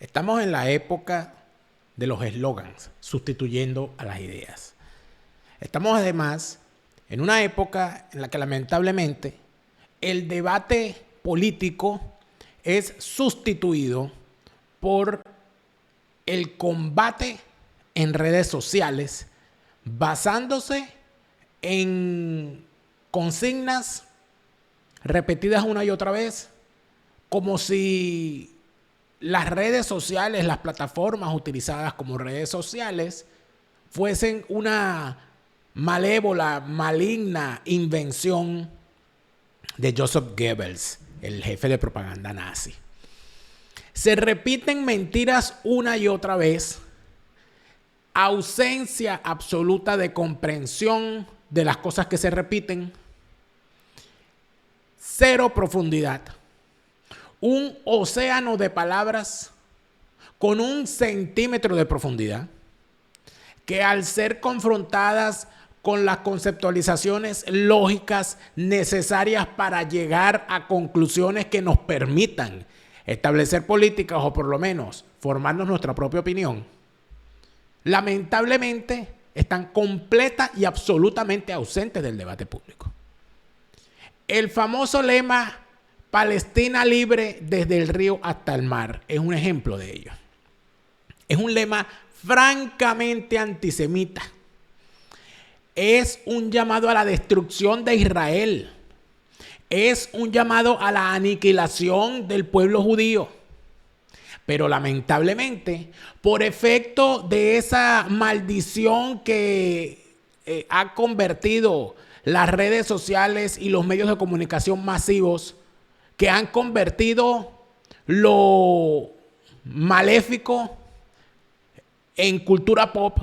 Estamos en la época de los eslogans, sustituyendo a las ideas. Estamos además en una época en la que lamentablemente el debate político es sustituido por el combate en redes sociales basándose en consignas repetidas una y otra vez, como si las redes sociales, las plataformas utilizadas como redes sociales, fuesen una malévola, maligna invención de Joseph Goebbels, el jefe de propaganda nazi. Se repiten mentiras una y otra vez, ausencia absoluta de comprensión de las cosas que se repiten, cero profundidad, un océano de palabras con 1 centímetro de profundidad, que al ser confrontadas con las conceptualizaciones lógicas necesarias para llegar a conclusiones que nos permitan establecer políticas o por lo menos formarnos nuestra propia opinión, lamentablemente están completa y absolutamente ausentes del debate público. El famoso lema Palestina libre desde el río hasta el mar es un ejemplo de ello. Es un lema francamente antisemita. Es un llamado a la destrucción de Israel. Es un llamado a la aniquilación del pueblo judío. Pero lamentablemente, por efecto de esa maldición que ha convertido las redes sociales y los medios de comunicación masivos, que han convertido lo maléfico en cultura pop,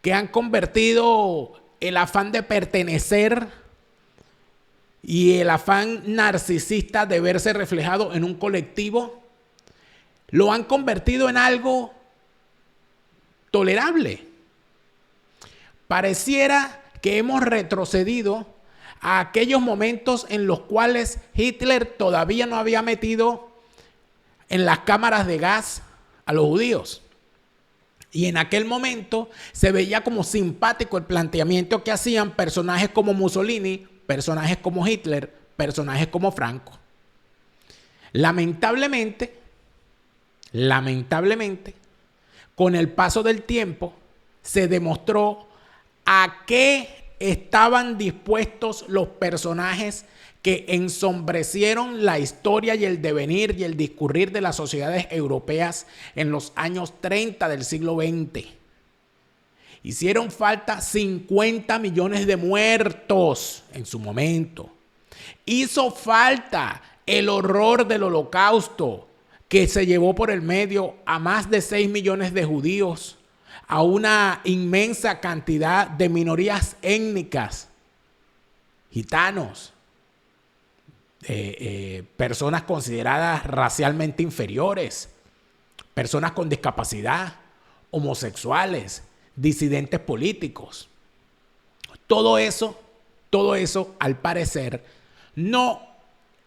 que han convertido el afán de pertenecer y el afán narcisista de verse reflejado en un colectivo, lo han convertido en algo tolerable. Pareciera que hemos retrocedido a aquellos momentos en los cuales Hitler todavía no había metido en las cámaras de gas a los judíos. Y en aquel momento se veía como simpático el planteamiento que hacían personajes como Mussolini, personajes como Hitler, personajes como Franco. Lamentablemente, con el paso del tiempo se demostró a qué estaban dispuestos los personajes que ensombrecieron la historia y el devenir y el discurrir de las sociedades europeas en los años 30 del siglo XX. Hicieron falta 50 millones de muertos en su momento. Hizo falta el horror del Holocausto, que se llevó por el medio a más de 6 millones de judíos, a una inmensa cantidad de minorías étnicas, gitanos, personas consideradas racialmente inferiores, personas con discapacidad, homosexuales, disidentes políticos. Todo eso, al parecer, no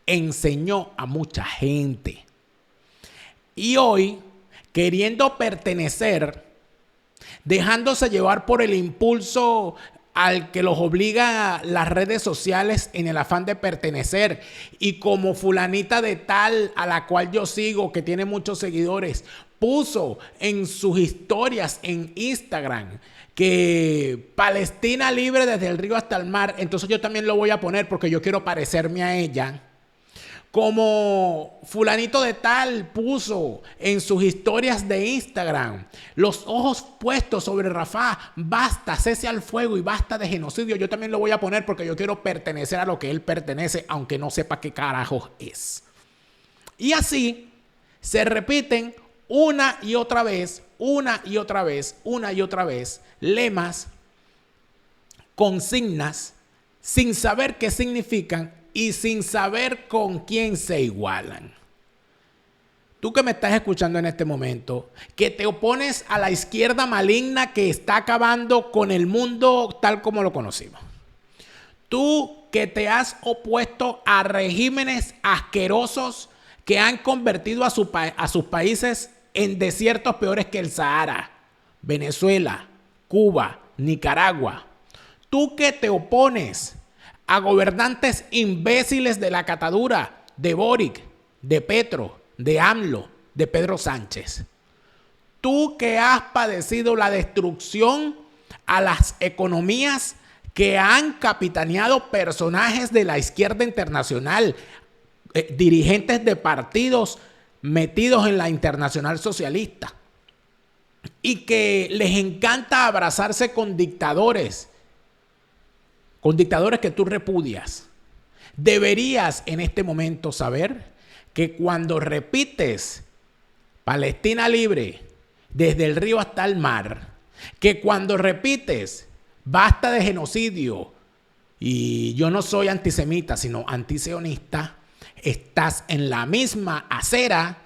enseñó a mucha gente. Y hoy, queriendo pertenecer, dejándose llevar por el impulso al que los obliga las redes sociales en el afán de pertenecer, y como fulanita de tal a la cual yo sigo, que tiene muchos seguidores, puso en sus historias en Instagram que Palestina libre desde el río hasta el mar, entonces yo también lo voy a poner porque yo quiero parecerme a ella. Como fulanito de tal puso en sus historias de Instagram, los ojos puestos sobre Rafah, basta, cese al fuego y basta de genocidio. Yo también lo voy a poner porque yo quiero pertenecer a lo que él pertenece, aunque no sepa qué carajos es. Y así se repiten una y otra vez, lemas, consignas, sin saber qué significan y sin saber con quién se igualan. Tú que me estás escuchando en este momento, que te opones a la izquierda maligna que está acabando con el mundo tal como lo conocimos. Tú que te has opuesto a regímenes asquerosos que han convertido a sus países en desiertos peores que el Sahara, Venezuela, Cuba, Nicaragua. Tú que te opones a gobernantes imbéciles de la catadura, de Boric, de Petro, de AMLO, de Pedro Sánchez. Tú que has padecido la destrucción a las economías que han capitaneado personajes de la izquierda internacional, dirigentes de partidos metidos en la internacional socialista, y que les encanta abrazarse con dictadores que tú repudias. Deberías en este momento saber que cuando repites Palestina libre desde el río hasta el mar, que cuando repites basta de genocidio y yo no soy antisemita sino antisionista, estás en la misma acera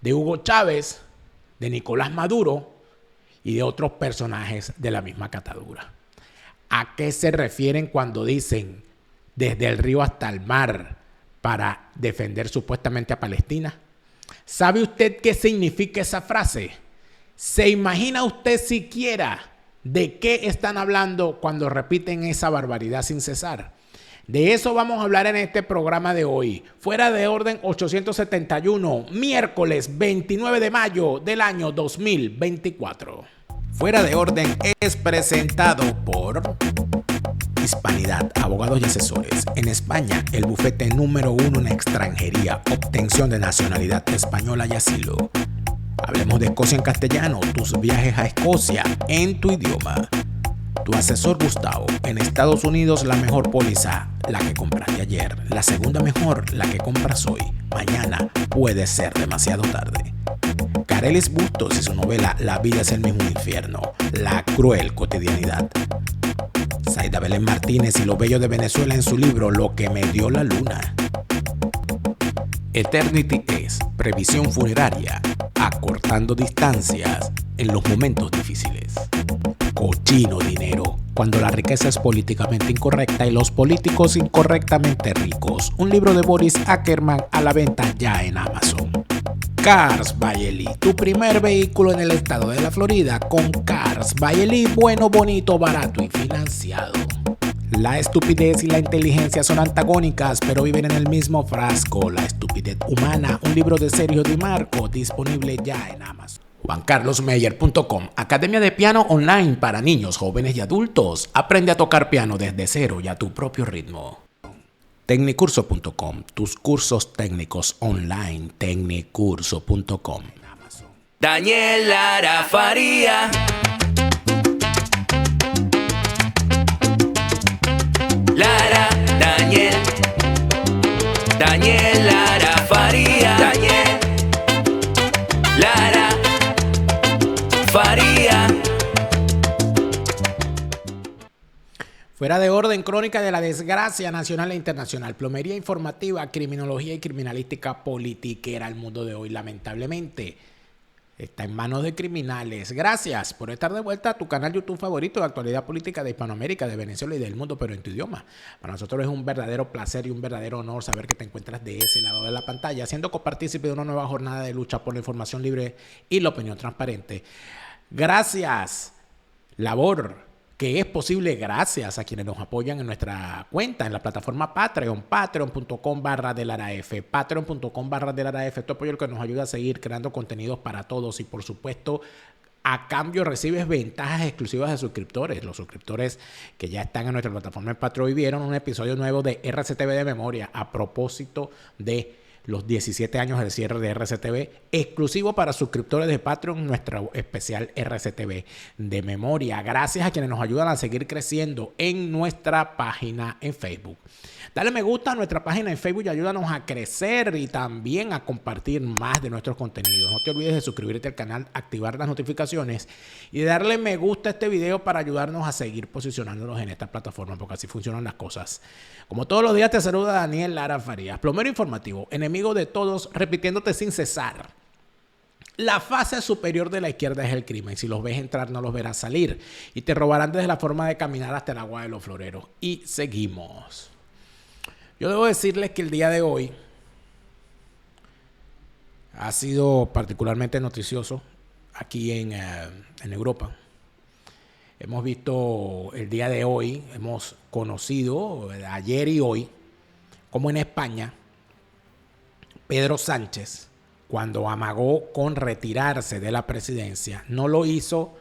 de Hugo Chávez, de Nicolás Maduro y de otros personajes de la misma catadura. ¿A qué se refieren cuando dicen desde el río hasta el mar para defender supuestamente a Palestina? ¿Sabe usted qué significa esa frase? ¿Se imagina usted siquiera de qué están hablando cuando repiten esa barbaridad sin cesar? De eso vamos a hablar en este programa de hoy. Fuera de orden 871, miércoles 29 de mayo del año 2024. Fuera de orden es presentado por Hispanidad, abogados y asesores. En España, el bufete número 1 en extranjería, obtención de nacionalidad española y asilo. Hablemos de Escocia en castellano, tus viajes a Escocia en tu idioma. Tu asesor Gustavo. En Estados Unidos, la mejor póliza, la que compraste ayer. La segunda mejor, la que compras hoy. Mañana puede ser demasiado tarde. Carelis Bustos y su novela La vida es el mismo infierno, la cruel cotidianidad. Zaida Belén Martínez y lo bello de Venezuela en su libro Lo que me dio la luna. Eternity es previsión funeraria, acortando distancias en los momentos difíciles. Cochino dinero, cuando la riqueza es políticamente incorrecta y los políticos incorrectamente ricos. Un libro de Boris Ackerman a la venta ya en Amazon. Cars by Eli, tu primer vehículo en el estado de la Florida con Cars by Eli, bueno, bonito, barato y financiado. La estupidez y la inteligencia son antagónicas, pero viven en el mismo frasco. La estupidez humana, un libro de Sergio Di Marco, disponible ya en Amazon. JuanCarlosMeyer.com, academia de piano online para niños, jóvenes y adultos. Aprende a tocar piano desde cero y a tu propio ritmo. Tecnicurso.com, tus cursos técnicos online. Tecnicurso.com. Daniel Lara Faría. Lara, Daniel Lara Faría. Daniel Lara Faría. Fuera de orden, crónica de la desgracia nacional e internacional, plomería informativa, criminología y criminalística politiquera. El mundo de hoy, lamentablemente, está en manos de criminales. Gracias por estar de vuelta a tu canal YouTube favorito de actualidad política de Hispanoamérica, de Venezuela y del mundo, pero en tu idioma. Para nosotros es un verdadero placer y un verdadero honor saber que te encuentras de ese lado de la pantalla, siendo copartícipe de una nueva jornada de lucha por la información libre y la opinión transparente. Gracias, labor que es posible gracias a quienes nos apoyan en nuestra cuenta, en la plataforma Patreon, patreon.com/delaraf, patreon.com/delaraf. Tu apoyo es el que nos ayuda a seguir creando contenidos para todos y, por supuesto, a cambio recibes ventajas exclusivas de suscriptores. Los suscriptores que ya están en nuestra plataforma en Patreon vieron un episodio nuevo de RCTV de Memoria a propósito de los 17 años del cierre de RCTV, exclusivo para suscriptores de Patreon, nuestro especial RCTV de Memoria. Gracias a quienes nos ayudan a seguir creciendo en nuestra página en Facebook. Dale me gusta a nuestra página en Facebook y ayúdanos a crecer y también a compartir más de nuestros contenidos. No te olvides de suscribirte al canal, activar las notificaciones y darle me gusta a este video para ayudarnos a seguir posicionándonos en esta plataforma, porque así funcionan las cosas. Como todos los días te saluda Daniel Lara Farías, plomero informativo, enemigo de todos, repitiéndote sin cesar. La fase superior de la izquierda es el crimen. Si los ves entrar, no los verás salir. Y te robarán desde la forma de caminar hasta el agua de los floreros. Y seguimos. Yo debo decirles que el día de hoy ha sido particularmente noticioso aquí en Europa. Hemos visto el día de hoy, hemos conocido ayer y hoy, como en España, Pedro Sánchez, cuando amagó con retirarse de la presidencia, no lo hizo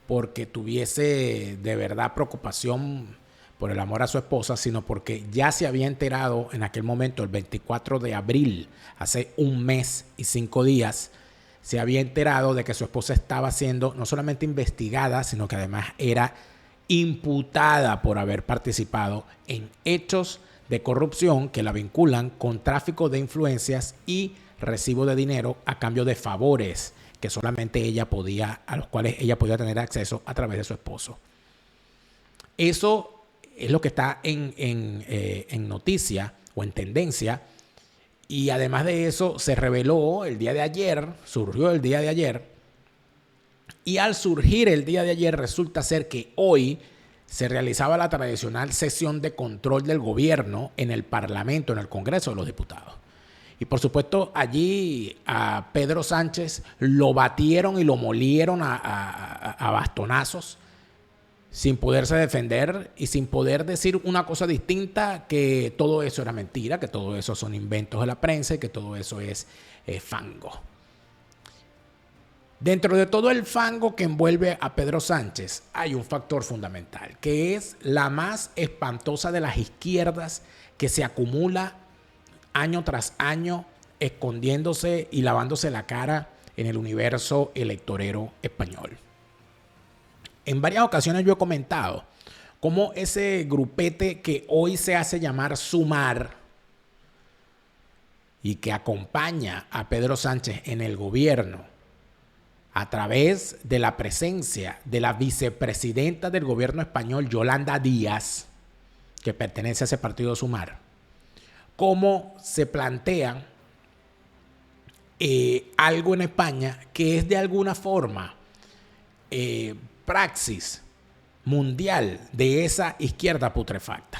porque tuviese de verdad preocupación por el amor a su esposa, sino porque ya se había enterado en aquel momento, el 24 de abril, hace un mes y 5 días, se había enterado de que su esposa estaba siendo no solamente investigada, sino que además era imputada por haber participado en hechos de corrupción que la vinculan con tráfico de influencias y recibo de dinero a cambio de favores que solamente a los cuales ella podía tener acceso a través de su esposo. Eso es lo que está en noticia o en tendencia. Y además de eso, se reveló surgió el día de ayer. Y al surgir el día de ayer, resulta ser que hoy se realizaba la tradicional sesión de control del gobierno en el Parlamento, en el Congreso de los Diputados. Y por supuesto, allí a Pedro Sánchez lo batieron y lo molieron a bastonazos, sin poderse defender y sin poder decir una cosa distinta, que todo eso era mentira, que todo eso son inventos de la prensa y que todo eso es fango. Dentro de todo el fango que envuelve a Pedro Sánchez hay un factor fundamental, que es la más espantosa de las izquierdas que se acumula año tras año, escondiéndose y lavándose la cara en el universo electorero español. En varias ocasiones yo he comentado cómo ese grupete que hoy se hace llamar Sumar y que acompaña a Pedro Sánchez en el gobierno a través de la presencia de la vicepresidenta del gobierno español, Yolanda Díaz, que pertenece a ese partido Sumar, cómo se plantean algo en España que es de alguna forma praxis mundial de esa izquierda putrefacta.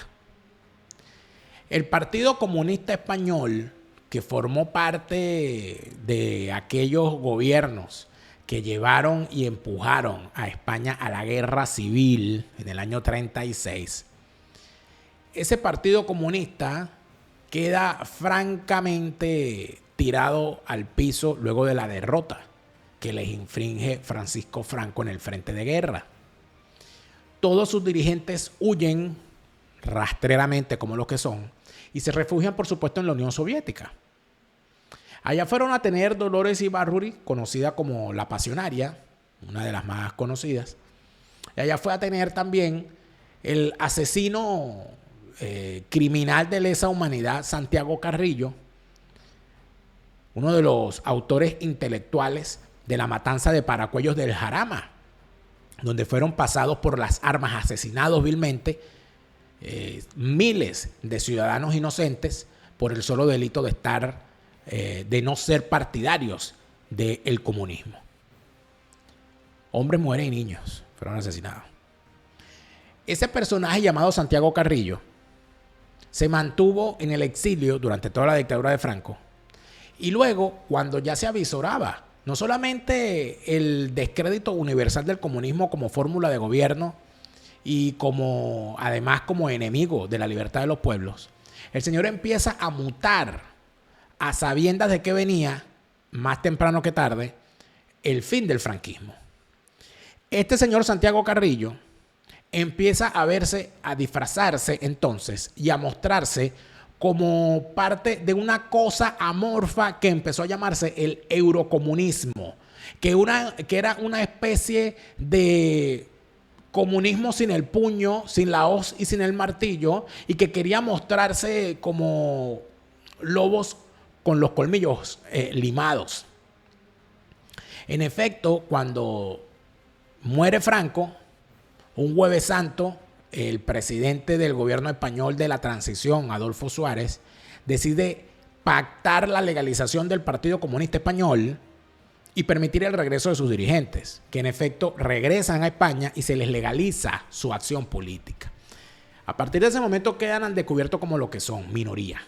El Partido Comunista Español, que formó parte de aquellos gobiernos que llevaron y empujaron a España a la guerra civil en el año 36, ese Partido Comunista queda francamente tirado al piso luego de la derrota que les infringe Francisco Franco en el frente de guerra. Todos sus dirigentes huyen rastreramente, como los que son, y se refugian, por supuesto, en la Unión Soviética. Allá fueron a tener Dolores Ibárruri, conocida como la Pasionaria, una de las más conocidas. Y allá fue a tener también el asesino criminal de lesa humanidad, Santiago Carrillo, uno de los autores intelectuales de la matanza de Paracuellos del Jarama, donde fueron pasados por las armas, asesinados vilmente miles de ciudadanos inocentes por el solo delito de no ser partidarios del comunismo. Hombres, mujeres y niños fueron asesinados. Ese personaje llamado Santiago Carrillo se mantuvo en el exilio durante toda la dictadura de Franco, y luego, cuando ya se avisoraba no solamente el descrédito universal del comunismo como fórmula de gobierno y además como enemigo de la libertad de los pueblos, el señor empieza a mutar a sabiendas de que venía, más temprano que tarde, el fin del franquismo. Este señor Santiago Carrillo empieza a disfrazarse entonces y a mostrarse como parte de una cosa amorfa que empezó a llamarse el eurocomunismo, que era una especie de comunismo sin el puño, sin la hoz y sin el martillo, y que quería mostrarse como lobos con los colmillos limados. En efecto, cuando muere Franco, un Jueves Santo, el presidente del gobierno español de la transición, Adolfo Suárez, decide pactar la legalización del Partido Comunista Español y permitir el regreso de sus dirigentes, que en efecto regresan a España y se les legaliza su acción política. A partir de ese momento quedan al descubierto como lo que son, minoría.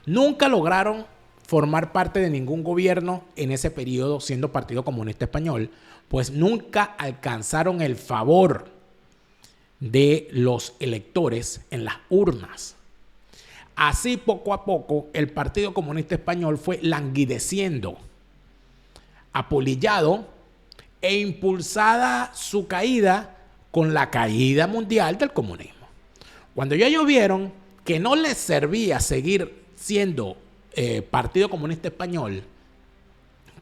Nunca lograron formar parte de ningún gobierno en ese periodo siendo Partido Comunista Español, pues nunca alcanzaron el favor de los electores en las urnas. Así, poco a poco, el Partido Comunista Español fue languideciendo, apolillado e impulsada su caída con la caída mundial del comunismo. Cuando ya ellos vieron que no les servía seguir siendo Partido Comunista Español,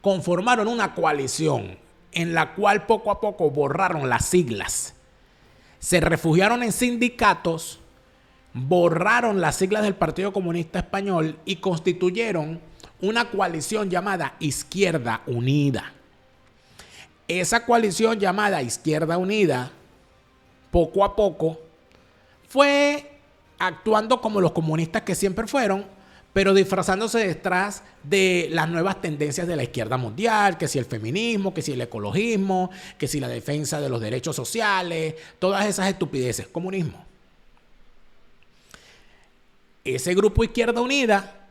conformaron una coalición en la cual poco a poco borraron las siglas. Se refugiaron en sindicatos, borraron las siglas del Partido Comunista Español y constituyeron una coalición llamada Izquierda Unida. Esa coalición llamada Izquierda Unida, poco a poco, fue actuando como los comunistas que siempre fueron, pero disfrazándose detrás de las nuevas tendencias de la izquierda mundial, que si el feminismo, que si el ecologismo, que si la defensa de los derechos sociales, todas esas estupideces, comunismo. Ese grupo Izquierda Unida,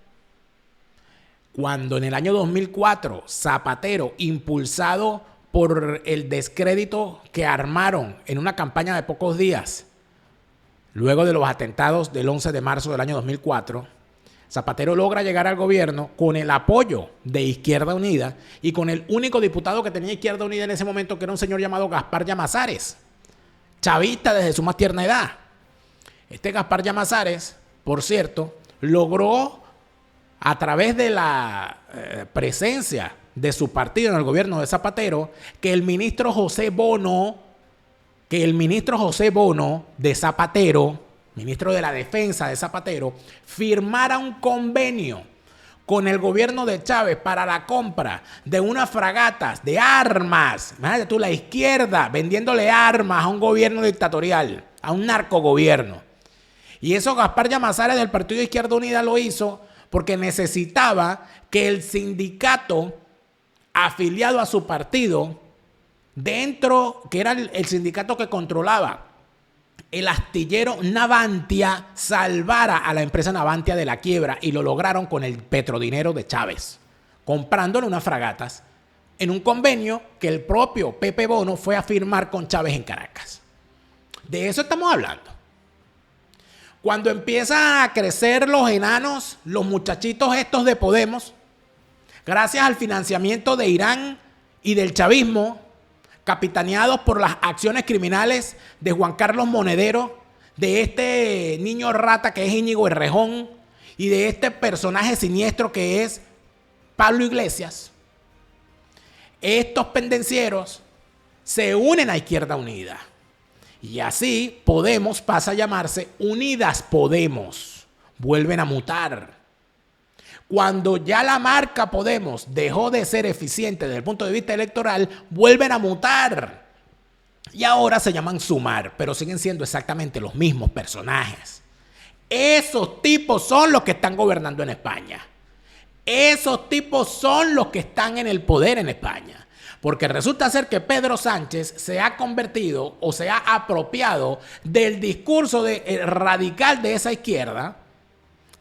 cuando en el año 2004 Zapatero, impulsado por el descrédito que armaron en una campaña de pocos días, luego de los atentados del 11 de marzo del año 2004, Zapatero logra llegar al gobierno con el apoyo de Izquierda Unida y con el único diputado que tenía Izquierda Unida en ese momento, que era un señor llamado Gaspar Llamazares, chavista desde su más tierna edad. Este Gaspar Llamazares, por cierto, logró, a través de la presencia de su partido en el gobierno de Zapatero, que el ministro José Bono de Zapatero, ministro de la Defensa de Zapatero, firmara un convenio con el gobierno de Chávez para la compra de unas fragatas de armas. Imagínate tú, la izquierda vendiéndole armas a un gobierno dictatorial, a un narcogobierno. Y eso Gaspar Llamazares del Partido de Izquierda Unida lo hizo porque necesitaba que el sindicato afiliado a su partido, dentro, que era el sindicato que controlaba el astillero Navantia, salvara a la empresa Navantia de la quiebra, y lo lograron con el petrodinero de Chávez, comprándole unas fragatas en un convenio que el propio Pepe Bono fue a firmar con Chávez en Caracas. De eso estamos hablando. Cuando empiezan a crecer los enanos, los muchachitos estos de Podemos, gracias al financiamiento de Irán y del chavismo, capitaneados por las acciones criminales de Juan Carlos Monedero, de este niño rata que es Íñigo Errejón y de este personaje siniestro que es Pablo Iglesias, estos pendencieros se unen a Izquierda Unida. Y así Podemos pasa a llamarse Unidas Podemos. Vuelven a mutar. Cuando ya la marca Podemos dejó de ser eficiente desde el punto de vista electoral, vuelven a mutar. Y ahora se llaman Sumar, pero siguen siendo exactamente los mismos personajes. Esos tipos son los que están gobernando en España. Esos tipos son los que están en el poder en España. Porque resulta ser que Pedro Sánchez se ha convertido o se ha apropiado del discurso radical de esa izquierda.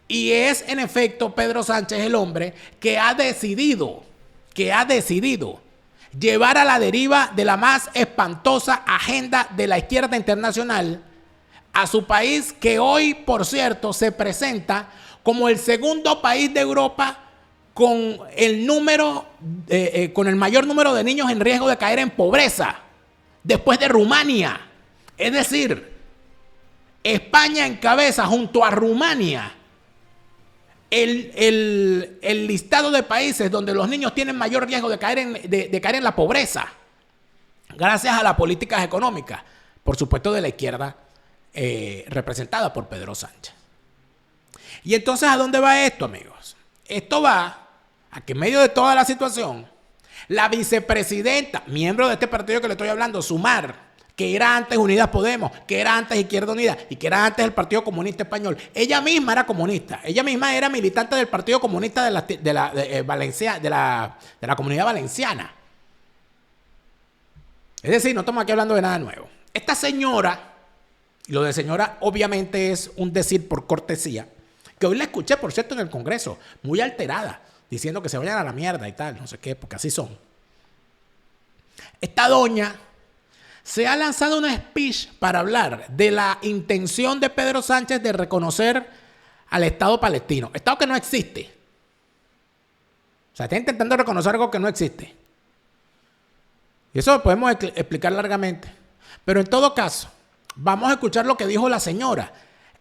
Y es, en efecto, Pedro Sánchez el hombre que ha decidido llevar a la deriva de la más espantosa agenda de la izquierda internacional a su país, que hoy, por cierto, se presenta como el segundo país de Europa con el mayor número de niños en riesgo de caer en pobreza, después de Rumania. Es decir, España encabeza junto a Rumania el listado de países donde los niños tienen mayor riesgo de caer en la pobreza, gracias a las políticas económicas, por supuesto, de la izquierda representada por Pedro Sánchez. Y entonces, ¿a dónde va esto, amigos? Esto va a que en medio de toda la situación, la vicepresidenta, miembro de este partido que le estoy hablando, Sumar, que era antes Unidas Podemos, que era antes Izquierda Unida y que era antes el Partido Comunista Español. Ella misma era comunista. Ella misma era militante del Partido Comunista de la Comunidad Valenciana. Es decir, no estamos aquí hablando de nada nuevo. Esta señora, y lo de señora obviamente es un decir por cortesía, que hoy la escuché, por cierto, en el Congreso, muy alterada, diciendo que se vayan a la mierda y tal, no sé qué, porque así son. Esta doña se ha lanzado una speech para hablar de la intención de Pedro Sánchez de reconocer al Estado palestino. Estado que no existe. O sea, está intentando reconocer algo que no existe. Y eso lo podemos explicar largamente. Pero en todo caso, vamos a escuchar lo que dijo la señora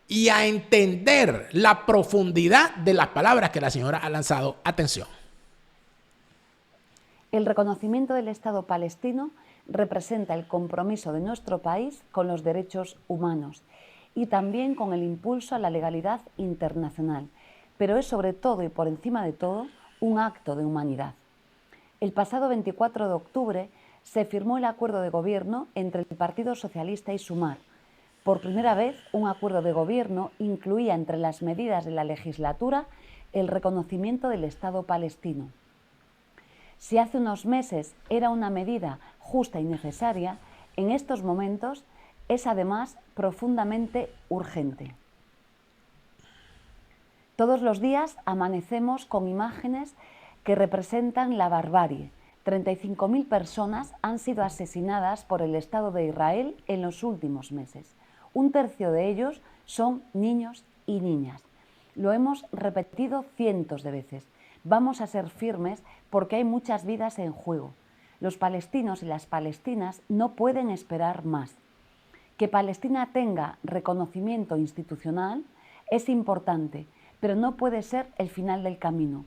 y a entender la profundidad de las palabras que la señora ha lanzado. Atención. El reconocimiento del Estado palestino representa el compromiso de nuestro país con los derechos humanos y también con el impulso a la legalidad internacional, pero es sobre todo y por encima de todo un acto de humanidad. El pasado 24 de octubre se firmó el acuerdo de gobierno entre el Partido Socialista y Sumar. Por primera vez, un acuerdo de gobierno incluía entre las medidas de la legislatura el reconocimiento del Estado palestino. Si hace unos meses era una medida justa y necesaria, en estos momentos es además profundamente urgente. Todos los días amanecemos con imágenes que representan la barbarie. 35.000 personas han sido asesinadas por el Estado de Israel en los últimos meses. Un tercio de ellos son niños y niñas. Lo hemos repetido cientos de veces. Vamos a ser firmes porque hay muchas vidas en juego. Los palestinos y las palestinas no pueden esperar más. Que Palestina tenga reconocimiento institucional es importante, pero no puede ser el final del camino.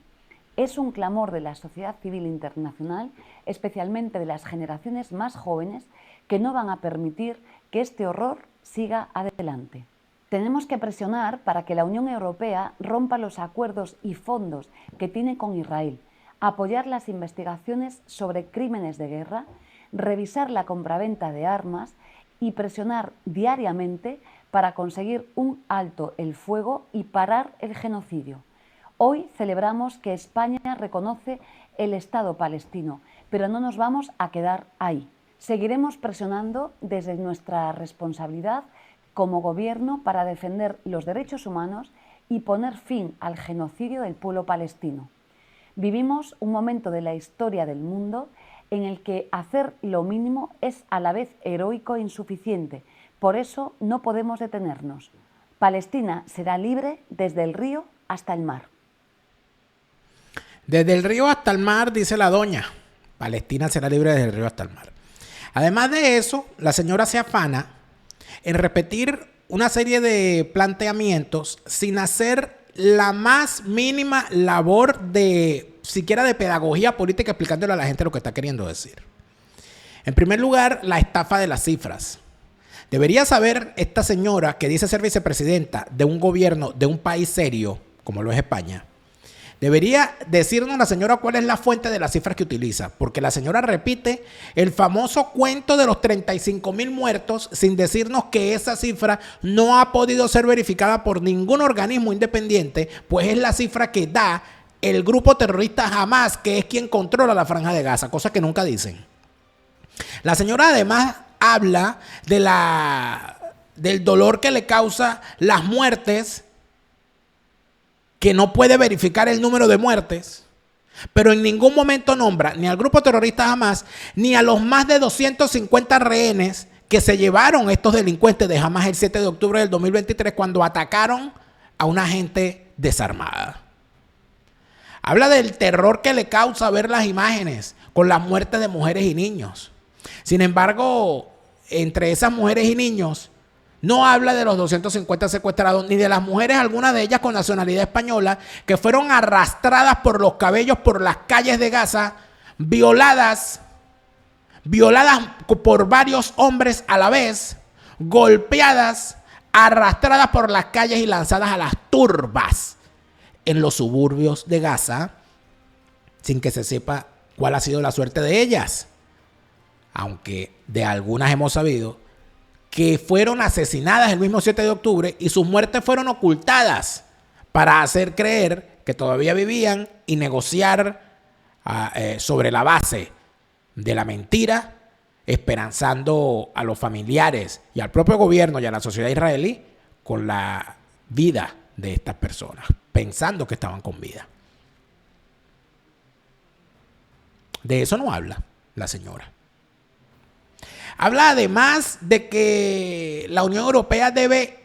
Es un clamor de la sociedad civil internacional, especialmente de las generaciones más jóvenes, que no van a permitir que este horror siga adelante. Tenemos que presionar para que la Unión Europea rompa los acuerdos y fondos que tiene con Israel, apoyar las investigaciones sobre crímenes de guerra, revisar la compraventa de armas y presionar diariamente para conseguir un alto el fuego y parar el genocidio. Hoy celebramos que España reconoce el Estado palestino, pero no nos vamos a quedar ahí. Seguiremos presionando desde nuestra responsabilidad como gobierno para defender los derechos humanos y poner fin al genocidio del pueblo palestino. Vivimos un momento de la historia del mundo en el que hacer lo mínimo es a la vez heroico e insuficiente. Por eso no podemos detenernos. Palestina será libre desde el río hasta el mar. Desde el río hasta el mar, dice la doña. Palestina será libre desde el río hasta el mar. Además de eso, la señora se afana en repetir una serie de planteamientos sin hacer la más mínima labor de, siquiera de pedagogía política, explicándole a la gente lo que está queriendo decir. En primer lugar, la estafa de las cifras. Debería saber esta señora que dice ser vicepresidenta de un gobierno de un país serio, como lo es España. Debería decirnos la señora cuál es la fuente de las cifras que utiliza, porque la señora repite el famoso cuento de los 35.000 muertos sin decirnos que esa cifra no ha podido ser verificada por ningún organismo independiente, pues es la cifra que da el grupo terrorista Hamas, que es quien controla la Franja de Gaza, cosa que nunca dicen. La señora además habla del dolor que le causa las muertes, que no puede verificar el número de muertes, pero en ningún momento nombra ni al grupo terrorista Hamas ni a los más de 250 rehenes que se llevaron estos delincuentes de Hamas el 7 de octubre del 2023 cuando atacaron a una gente desarmada. Habla del terror que le causa ver las imágenes con las muertes de mujeres y niños. Sin embargo, entre esas mujeres y niños, no habla de los 250 secuestrados, ni de las mujeres, algunas de ellas con nacionalidad española, que fueron arrastradas por los cabellos por las calles de Gaza, violadas por varios hombres a la vez, golpeadas, arrastradas por las calles y lanzadas a las turbas en los suburbios de Gaza, sin que se sepa cuál ha sido la suerte de ellas. Aunque de algunas hemos sabido que fueron asesinadas el mismo 7 de octubre y sus muertes fueron ocultadas para hacer creer que todavía vivían y negociar sobre la base de la mentira, esperanzando a los familiares y al propio gobierno y a la sociedad israelí con la vida de estas personas, pensando que estaban con vida. De eso no habla la señora. Habla además de que la Unión Europea debe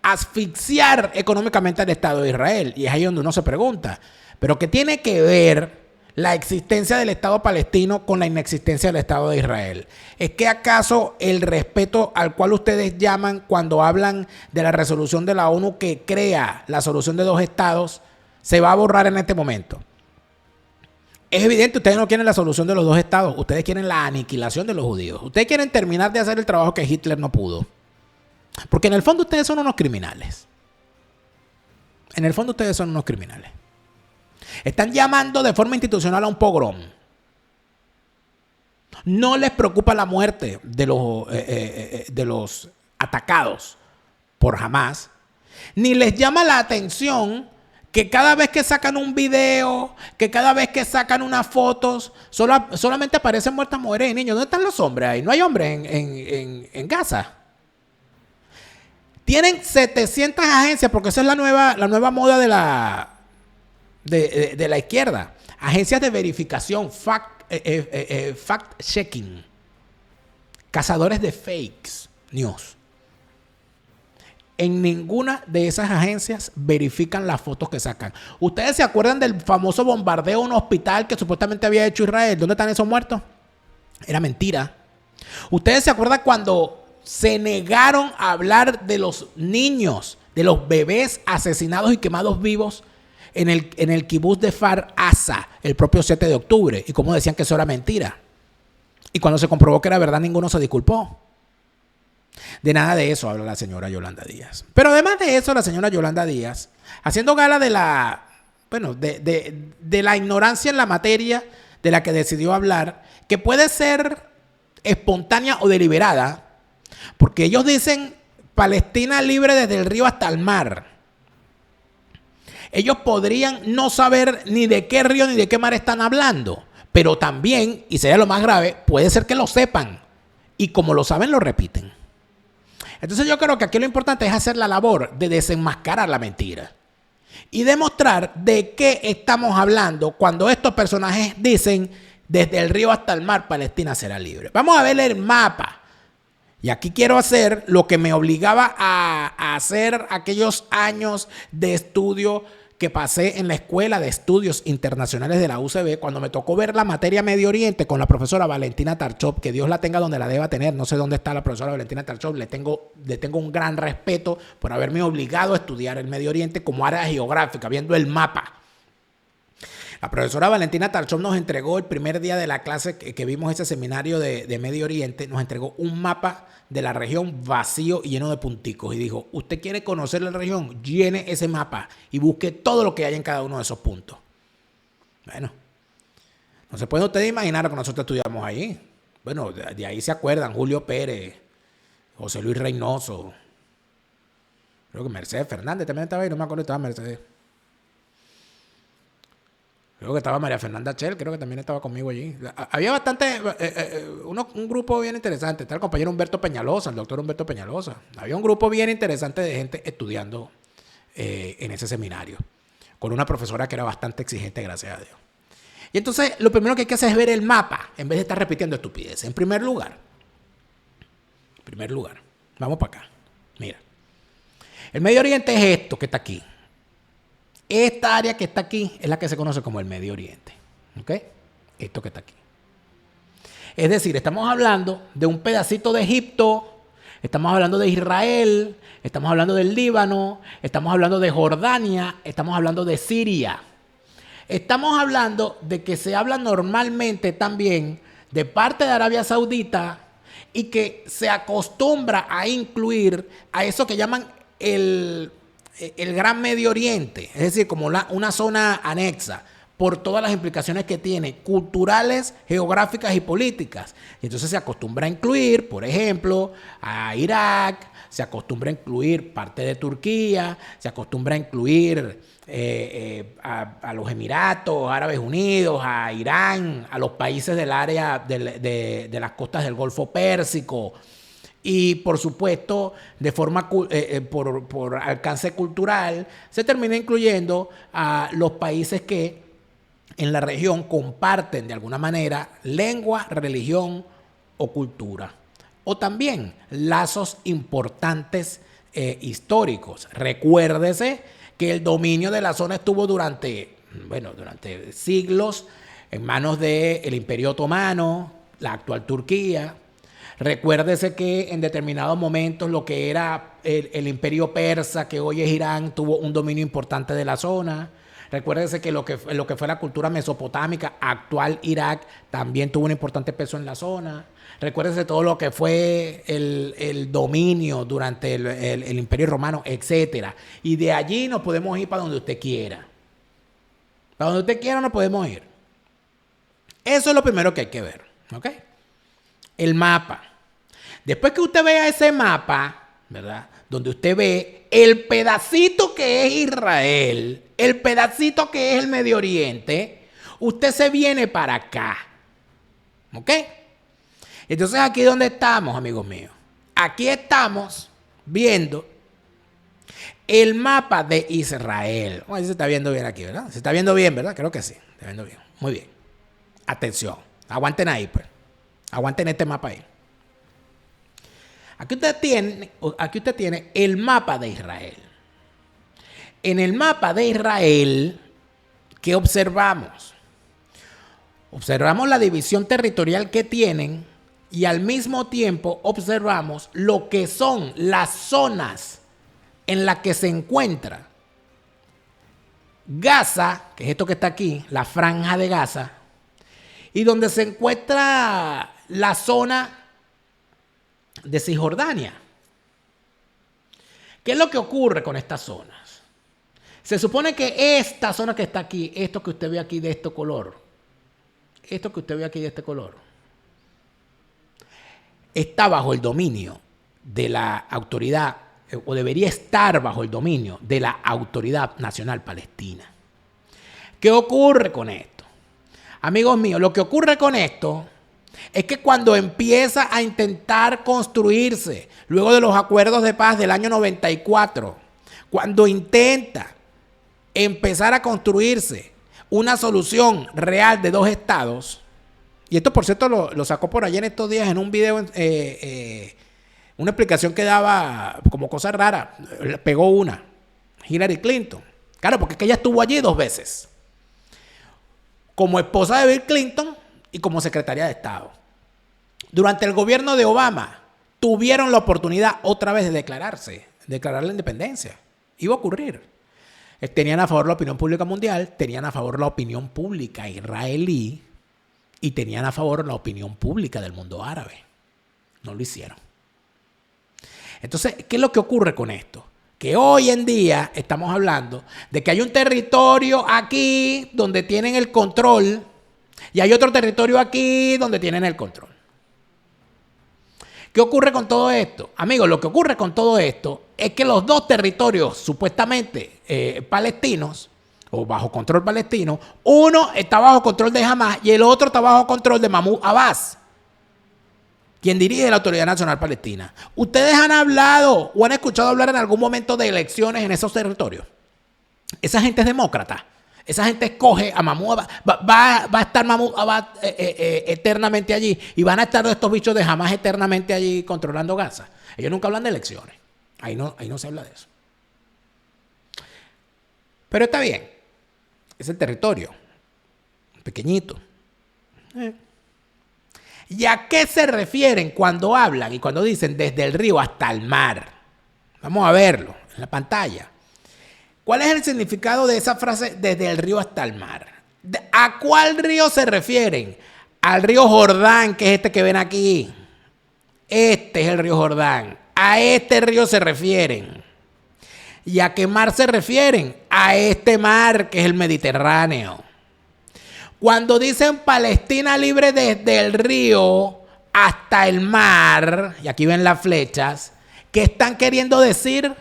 asfixiar económicamente al Estado de Israel. Y es ahí donde uno se pregunta, ¿pero qué tiene que ver la existencia del Estado palestino con la inexistencia del Estado de Israel? ¿Es que acaso el respeto al cual ustedes llaman cuando hablan de la resolución de la ONU que crea la solución de dos estados se va a borrar en este momento? Es evidente, ustedes no quieren la solución de los dos estados, ustedes quieren la aniquilación de los judíos. Ustedes quieren terminar de hacer el trabajo que Hitler no pudo. Porque en el fondo ustedes son unos criminales. En el fondo ustedes son unos criminales. Están llamando de forma institucional a un pogrom. No les preocupa la muerte de los atacados por Hamás, ni les llama la atención que cada vez que sacan un video, que cada vez que sacan unas fotos, solamente aparecen muertas mujeres y niños. ¿Dónde están los hombres ahí? No hay hombres en Gaza. Tienen 700 agencias, porque esa es la nueva moda de la izquierda. Agencias de verificación, fact-checking, cazadores de fakes news. En ninguna de esas agencias verifican las fotos que sacan. ¿Ustedes se acuerdan del famoso bombardeo a un hospital que supuestamente había hecho Israel? ¿Dónde están esos muertos? Era mentira. ¿Ustedes se acuerdan cuando se negaron a hablar de los niños, de los bebés asesinados y quemados vivos en el kibutz de Kfar Aza el propio 7 de octubre? Y cómo decían que eso era mentira. Y cuando se comprobó que era verdad, ninguno se disculpó. De nada de eso habla la señora Yolanda Díaz. Pero además de eso, la señora Yolanda Díaz, haciendo gala de la ignorancia en la materia de la que decidió hablar, que puede ser espontánea o deliberada, porque ellos dicen Palestina libre desde el río hasta el mar. Ellos podrían no saber ni de qué río ni de qué mar están hablando, pero también, y sería lo más grave, puede ser que lo sepan, y como lo saben, lo repiten. Entonces yo creo que aquí lo importante es hacer la labor de desenmascarar la mentira y demostrar de qué estamos hablando cuando estos personajes dicen desde el río hasta el mar Palestina será libre. Vamos a ver el mapa. Y aquí quiero hacer lo que me obligaba a hacer aquellos años de estudio que pasé en la Escuela de Estudios Internacionales de la UCB, cuando me tocó ver la materia Medio Oriente con la profesora Valentina Tarchov, que Dios la tenga donde la deba tener. No sé dónde está la profesora Valentina Tarchov. Le tengo un gran respeto por haberme obligado a estudiar el Medio Oriente como área geográfica, viendo el mapa. La profesora Valentina Tarchov nos entregó el primer día de la clase que vimos ese seminario de Medio Oriente, nos entregó un mapa de la región vacío y lleno de punticos y dijo, usted quiere conocer la región, llene ese mapa y busque todo lo que hay en cada uno de esos puntos. Bueno, no se puede usted imaginar lo que nosotros estudiamos ahí. Bueno, de ahí se acuerdan Julio Pérez, José Luis Reynoso, creo que Mercedes Fernández también estaba ahí, no me acuerdo si estaba Mercedes. Creo que estaba María Fernanda Chel, creo que también estaba conmigo allí. Había bastante, un grupo bien interesante. Está el compañero Humberto Peñalosa, el doctor Humberto Peñalosa. Había un grupo bien interesante de gente estudiando en ese seminario, con una profesora que era bastante exigente, gracias a Dios. Y entonces, lo primero que hay que hacer es ver el mapa, en vez de estar repitiendo estupideces. En primer lugar, vamos para acá. Mira, el Medio Oriente es esto que está aquí. Esta área que está aquí es la que se conoce como el Medio Oriente. ¿Ok? Esto que está aquí. Es decir, estamos hablando de un pedacito de Egipto, estamos hablando de Israel, estamos hablando del Líbano, estamos hablando de Jordania, estamos hablando de Siria. Estamos hablando de que se habla normalmente también de parte de Arabia Saudita y que se acostumbra a incluir a eso que llaman el Gran Medio Oriente, es decir, como una zona anexa, por todas las implicaciones que tiene, culturales, geográficas y políticas. Y entonces se acostumbra a incluir, por ejemplo, a Irak, se acostumbra a incluir parte de Turquía, se acostumbra a incluir a los Emiratos Árabes Unidos, a Irán, a los países del área de las costas del Golfo Pérsico. Y por supuesto, de forma por alcance cultural, se termina incluyendo a los países que en la región comparten de alguna manera lengua, religión o cultura. O también lazos importantes históricos. Recuérdese que el dominio de la zona estuvo durante siglos en manos del Imperio Otomano, la actual Turquía. Recuérdese que en determinados momentos lo que era el Imperio Persa, que hoy es Irán, tuvo un dominio importante de la zona. Recuérdese que lo que fue la cultura mesopotámica, actual Irak, también tuvo un importante peso en la zona. Recuérdese todo lo que fue el dominio durante el Imperio Romano, etc. Y de allí nos podemos ir para donde usted quiera. Para donde usted quiera nos podemos ir. Eso es lo primero que hay que ver, ¿ok? El mapa. Después que usted vea ese mapa, ¿verdad? Donde usted ve el pedacito que es Israel, el pedacito que es el Medio Oriente, usted se viene para acá, ¿ok? Entonces aquí es donde estamos, amigos míos. Aquí estamos viendo el mapa de Israel. Bueno, se está viendo bien aquí, ¿verdad? Se está viendo bien, ¿verdad? Creo que sí. Se está viendo bien. Muy bien. Atención. Aguanten ahí, pues. Aguanten este mapa ahí. Aquí usted tiene el mapa de Israel. En el mapa de Israel, ¿qué observamos? Observamos la división territorial que tienen y al mismo tiempo observamos lo que son las zonas en las que se encuentra Gaza, que es esto que está aquí, la franja de Gaza, y donde se encuentra la zona de Cisjordania. ¿Qué es lo que ocurre con estas zonas? Se supone que esta zona que está aquí, esto que usted ve aquí de este color, está bajo el dominio de la autoridad, o debería estar bajo el dominio de la Autoridad Nacional Palestina. ¿Qué ocurre con esto? Amigos míos, lo que ocurre con esto es que cuando empieza a intentar construirse, luego de los acuerdos de paz del año 94, cuando intenta empezar a construirse una solución real de dos estados, y esto por cierto lo sacó por allá en estos días en un video, una explicación que daba como cosa rara, pegó una, Hillary Clinton. Claro, porque es que ella estuvo allí 2 veces, como esposa de Bill Clinton y como secretaria de Estado. Durante el gobierno de Obama tuvieron la oportunidad otra vez de declarar la independencia. Iba a ocurrir. Tenían a favor la opinión pública mundial, tenían a favor la opinión pública israelí y tenían a favor la opinión pública del mundo árabe. No lo hicieron. Entonces, ¿qué es lo que ocurre con esto? Que hoy en día estamos hablando de que hay un territorio aquí donde tienen el control y hay otro territorio aquí donde tienen el control. ¿Qué ocurre con todo esto? Amigos, lo que ocurre con todo esto es que los dos territorios supuestamente palestinos o bajo control palestino, uno está bajo control de Hamas y el otro está bajo control de Mahmoud Abbas, quien dirige la Autoridad Nacional Palestina. ¿Ustedes han hablado o han escuchado hablar en algún momento de elecciones en esos territorios? Esa gente es demócrata. Esa gente escoge a Mahmoud Abbas. Va a estar Mahmoud Abbas eternamente allí. Y van a estar estos bichos de Hamas eternamente allí controlando Gaza. Ellos nunca hablan de elecciones. Ahí no se habla de eso. Pero está bien. Es el territorio. Pequeñito. ¿Y a qué se refieren cuando hablan y cuando dicen desde el río hasta el mar? Vamos a verlo en la pantalla. ¿Cuál es el significado de esa frase desde el río hasta el mar? ¿A cuál río se refieren? Al río Jordán, que es este que ven aquí. Este es el río Jordán. A este río se refieren. ¿Y a qué mar se refieren? A este mar que es el Mediterráneo. Cuando dicen Palestina libre desde el río hasta el mar, y aquí ven las flechas, ¿qué están queriendo decir?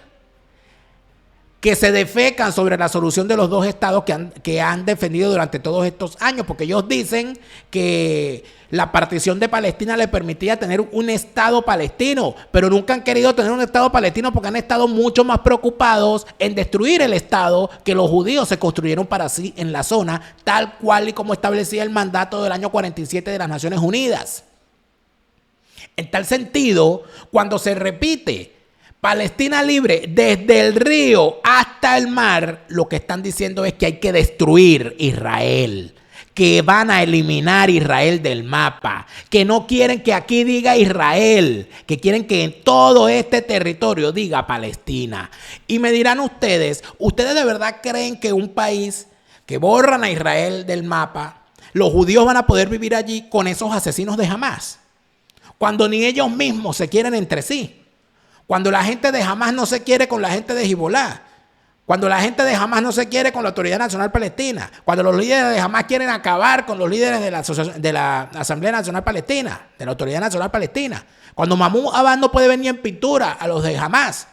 que se defecan sobre la solución de los dos estados que han defendido durante todos estos años, porque ellos dicen que la partición de Palestina le permitía tener un estado palestino, pero nunca han querido tener un estado palestino porque han estado mucho más preocupados en destruir el estado que los judíos se construyeron para sí en la zona, tal cual y como establecía el mandato del año 47 de las Naciones Unidas. En tal sentido, cuando se repite Palestina libre desde el río hasta el mar, lo que están diciendo es que hay que destruir Israel, que van a eliminar Israel del mapa, que no quieren que aquí diga Israel, que quieren que en todo este territorio diga Palestina. Y me dirán ¿ustedes de verdad creen que un país que borran a Israel del mapa, los judíos van a poder vivir allí con esos asesinos de Hamás? Cuando ni ellos mismos se quieren entre sí. Cuando la gente de Hamás no se quiere con la gente de Hezbollah. Cuando la gente de Hamás no se quiere con la Autoridad Nacional Palestina. Cuando los líderes de Hamás quieren acabar con los líderes de la Asamblea Nacional Palestina, de la Autoridad Nacional Palestina. Cuando Mahmoud Abbas no puede venir en pintura a los de Hamás.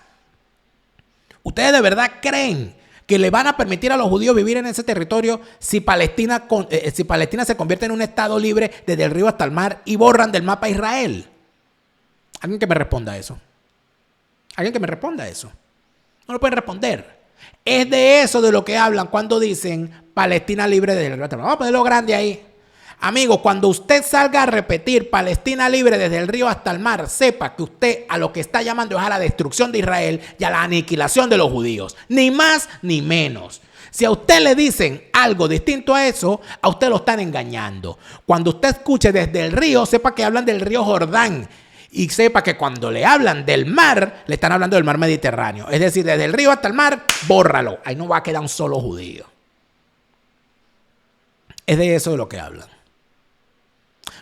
¿Ustedes de verdad creen que le van a permitir a los judíos vivir en ese territorio si Palestina se convierte en un estado libre desde el río hasta el mar y borran del mapa a Israel? Alguien que me responda eso. Alguien que me responda eso. No lo pueden responder. Es de eso de lo que hablan cuando dicen Palestina libre desde el río hasta el mar. Vamos a ponerlo grande ahí. Amigos, cuando usted salga a repetir Palestina libre desde el río hasta el mar, sepa que usted a lo que está llamando es a la destrucción de Israel y a la aniquilación de los judíos. Ni más ni menos. Si a usted le dicen algo distinto a eso, a usted lo están engañando. Cuando usted escuche desde el río, sepa que hablan del río Jordán. Y sepa que cuando le hablan del mar, le están hablando del mar Mediterráneo. Es decir, desde el río hasta el mar, bórralo. Ahí no va a quedar un solo judío. Es de eso de lo que hablan.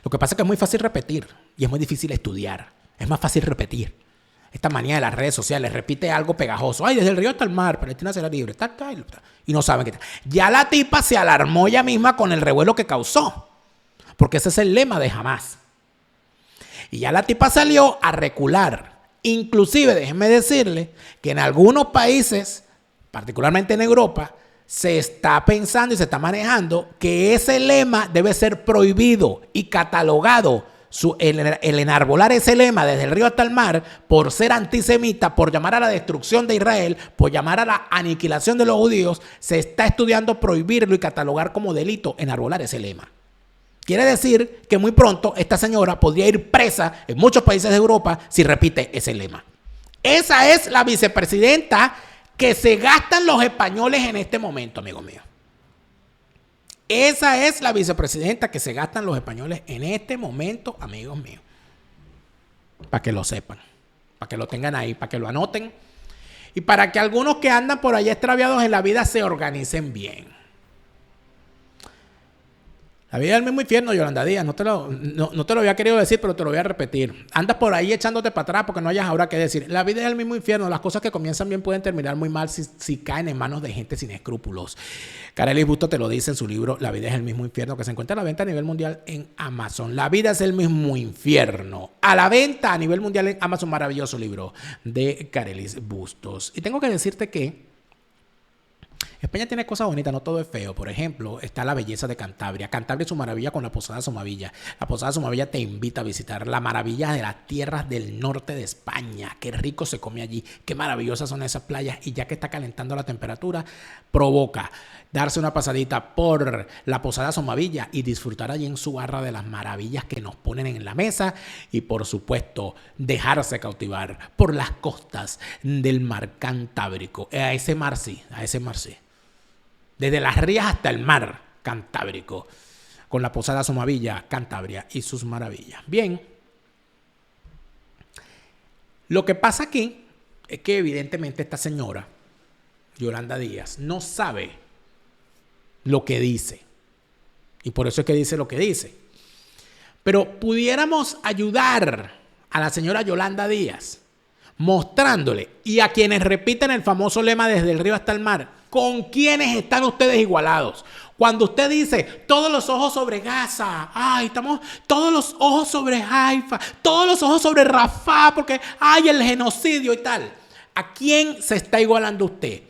Lo que pasa es que es muy fácil repetir y es muy difícil estudiar. Es más fácil repetir. Esta manía de las redes sociales repite algo pegajoso. Ay, desde el río hasta el mar, Palestina será libre. Y no saben qué tal. Ya la tipa se alarmó ella misma con el revuelo que causó. Porque ese es el lema de Hamás. Y ya la tipa salió a recular. Inclusive, déjenme decirle que en algunos países, particularmente en Europa, se está pensando y se está manejando que ese lema debe ser prohibido y catalogado. El enarbolar ese lema desde el río hasta el mar por ser antisemita, por llamar a la destrucción de Israel, por llamar a la aniquilación de los judíos, se está estudiando prohibirlo y catalogar como delito enarbolar ese lema. Quiere decir que muy pronto esta señora podría ir presa en muchos países de Europa si repite ese lema. Esa es la vicepresidenta que se gastan los españoles en este momento, amigo mío. Esa es la vicepresidenta que se gastan los españoles en este momento, amigos míos. Para que lo sepan, para que lo tengan ahí, para que lo anoten y para que algunos que andan por allá extraviados en la vida se organicen bien. La vida es el mismo infierno, Yolanda Díaz. No te lo había querido decir, pero te lo voy a repetir. Andas por ahí echándote para atrás porque no hayas ahora qué decir. La vida es el mismo infierno. Las cosas que comienzan bien pueden terminar muy mal si caen en manos de gente sin escrúpulos. Carelis Busto te lo dice en su libro La vida es el mismo infierno, que se encuentra a la venta a nivel mundial en Amazon. La vida es el mismo infierno. A la venta a nivel mundial en Amazon. Maravilloso libro de Carelis Bustos. Y tengo que decirte que España tiene cosas bonitas, no todo es feo. Por ejemplo, está la belleza de Cantabria. Cantabria es su maravilla con la Posada Somavilla. La Posada Somavilla te invita a visitar la maravilla de las tierras del norte de España. Qué rico se come allí, qué maravillosas son esas playas. Y ya que está calentando la temperatura, provoca darse una pasadita por la Posada Somavilla y disfrutar allí en su barra de las maravillas que nos ponen en la mesa. Y por supuesto, dejarse cautivar por las costas del mar Cantábrico. A ese mar sí. Desde las rías hasta el mar Cantábrico, con la Posada Somavilla, Cantabria y sus maravillas. Bien, lo que pasa aquí es que evidentemente esta señora, Yolanda Díaz, no sabe lo que dice. Y por eso es que dice lo que dice. Pero pudiéramos ayudar a la señora Yolanda Díaz mostrándole y a quienes repiten el famoso lema desde el río hasta el mar, ¿con quiénes están ustedes igualados? Cuando usted dice, todos los ojos sobre Gaza, todos los ojos sobre Haifa, todos los ojos sobre Rafah, porque hay el genocidio y tal. ¿A quién se está igualando usted?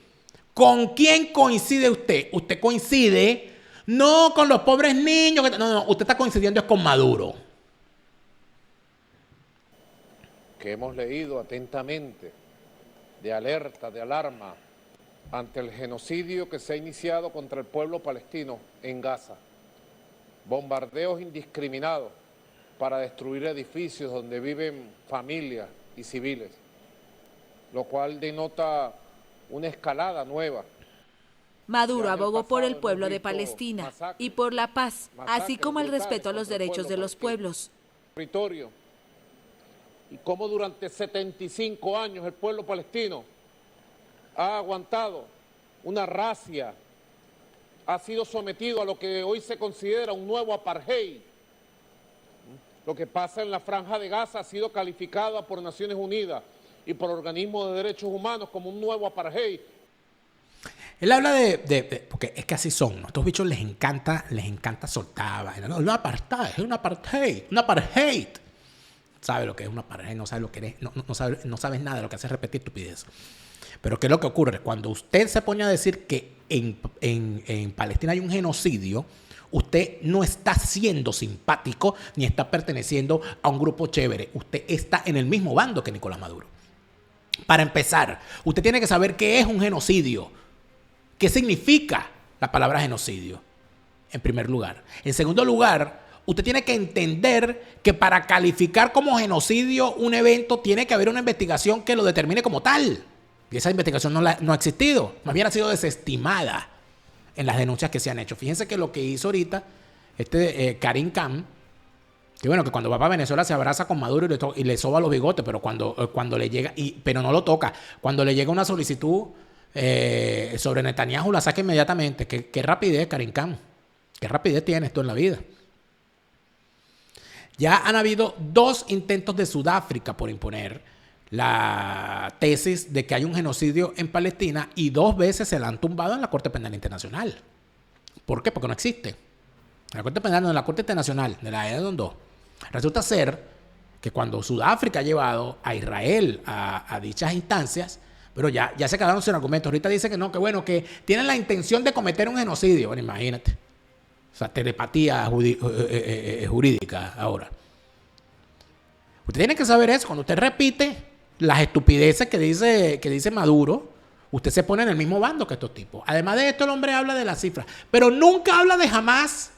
¿Con quién coincide usted? Usted coincide no con los pobres niños. No, usted está coincidiendo es con Maduro. Que hemos leído atentamente, de alerta, de alarma, ante el genocidio que se ha iniciado contra el pueblo palestino en Gaza. Bombardeos indiscriminados para destruir edificios donde viven familias y civiles, lo cual denota una escalada nueva. Maduro abogó por el pueblo de Palestina y por la paz, así como el respeto a los derechos de los pueblos. Y cómo durante 75 años el pueblo palestino ha aguantado una racia, ha sido sometido a lo que hoy se considera un nuevo apartheid. Lo que pasa en la Franja de Gaza ha sido calificado por Naciones Unidas y por organismos de derechos humanos como un nuevo apartheid. Él habla porque es que así son, ¿no? A estos bichos les encanta soltar. No, un apartheid, es un apartheid. Sabe lo que es un apartheid, no sabe lo que es, no sabes nada de lo que hace repetir estupidez. Pero ¿qué es lo que ocurre? Cuando usted se pone a decir que en Palestina hay un genocidio, usted no está siendo simpático ni está perteneciendo a un grupo chévere. Usted está en el mismo bando que Nicolás Maduro. Para empezar, usted tiene que saber qué es un genocidio. ¿Qué significa la palabra genocidio? En primer lugar. En segundo lugar, usted tiene que entender que para calificar como genocidio un evento tiene que haber una investigación que lo determine como tal. Y esa investigación no ha existido. Más bien ha sido desestimada en las denuncias que se han hecho. Fíjense que lo que hizo ahorita Karim Khan, que bueno, que cuando va para Venezuela se abraza con Maduro y le soba los bigotes, pero cuando le llega, pero no lo toca. Cuando le llega una solicitud sobre Netanyahu, la saca inmediatamente. ¿Qué rapidez, Karim Khan? ¿Qué rapidez tiene esto en la vida? Ya han habido 2 intentos de Sudáfrica por imponer la tesis de que hay un genocidio en Palestina y 2 veces se la han tumbado en la Corte Penal Internacional. ¿Por qué? Porque no existe. En la Corte Penal, no, en la Corte Internacional de la EDON 2. Resulta ser que cuando Sudáfrica ha llevado a Israel a dichas instancias, pero ya se quedaron sin argumentos. Ahorita dice que no, que bueno, que tienen la intención de cometer un genocidio. Bueno, imagínate. O sea, telepatía jurídica ahora. Usted tiene que saber eso. Cuando usted repite las estupideces que dice Maduro, usted se pone en el mismo bando que estos tipos. Además de esto, el hombre habla de las cifras, pero nunca habla de Hamas,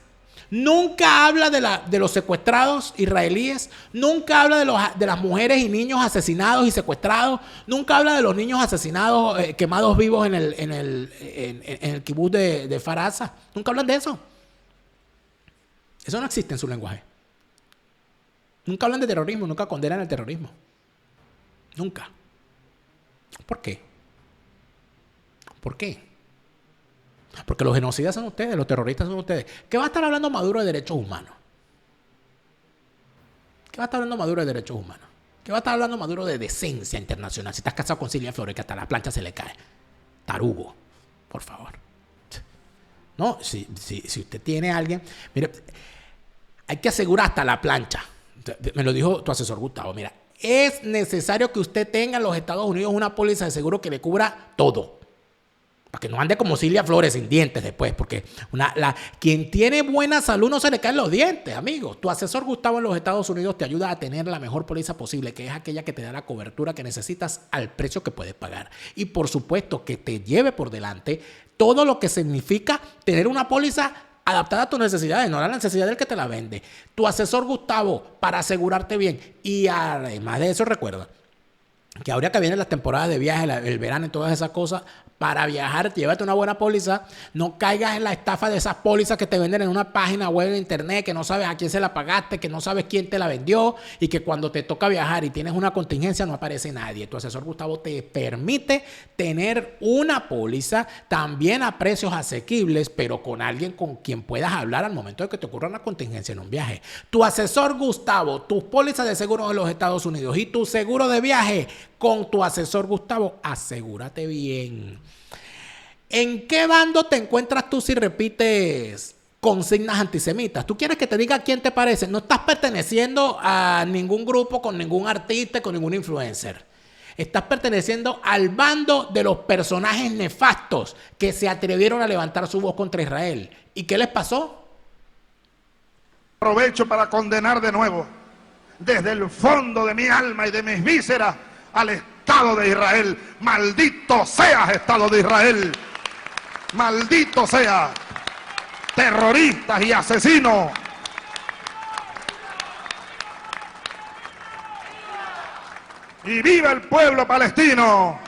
nunca habla de los secuestrados israelíes, nunca habla de las mujeres y niños asesinados y secuestrados, nunca habla de los niños asesinados, quemados vivos en el kibutz de Faraza. Nunca hablan de eso. Eso no existe en su lenguaje. Nunca hablan de terrorismo, nunca condenan el terrorismo. Nunca. ¿Por qué? ¿Por qué? Porque los genocidas son ustedes, los terroristas son ustedes. ¿Qué va a estar hablando Maduro de derechos humanos? ¿Qué va a estar hablando Maduro de derechos humanos? ¿Qué va a estar hablando Maduro de decencia internacional? Si estás casado con Silvia Flores, que hasta la plancha se le cae. Tarugo, por favor. No, si usted tiene a alguien... Mire, hay que asegurar hasta la plancha. Me lo dijo tu asesor Gustavo. Mira, es necesario que usted tenga en los Estados Unidos una póliza de seguro que le cubra todo. Para que no ande como Silvia Flores sin dientes después. Porque quien tiene buena salud no se le caen los dientes, amigo. Tu asesor Gustavo en los Estados Unidos te ayuda a tener la mejor póliza posible, que es aquella que te da la cobertura que necesitas al precio que puedes pagar. Y por supuesto que te lleve por delante todo lo que significa tener una póliza adaptada a tus necesidades, no a la necesidad del que te la vende. Tu asesor Gustavo, para asegurarte bien. Y además de eso, recuerda que ahora que vienen las temporadas de viaje, el verano y todas esas cosas, para viajar, llévate una buena póliza. No caigas en la estafa de esas pólizas que te venden en una página web de internet, que no sabes a quién se la pagaste, que no sabes quién te la vendió, y que cuando te toca viajar y tienes una contingencia no aparece nadie. Tu asesor Gustavo te permite tener una póliza también a precios asequibles, pero con alguien con quien puedas hablar al momento de que te ocurra una contingencia en un viaje. Tu asesor Gustavo, tus pólizas de seguro de los Estados Unidos y tu seguro de viaje con tu asesor Gustavo, asegúrate bien. ¿En qué bando te encuentras tú si repites consignas antisemitas? ¿Tú quieres que te diga quién te parece? No estás perteneciendo a ningún grupo, con ningún artista, con ningún influencer. Estás perteneciendo al bando de los personajes nefastos que se atrevieron a levantar su voz contra Israel. ¿Y qué les pasó? Aprovecho para condenar de nuevo, desde el fondo de mi alma y de mis vísceras, al Estado de Israel. Maldito seas, Estado de Israel. Maldito sea, terroristas y asesinos. Y viva el pueblo palestino.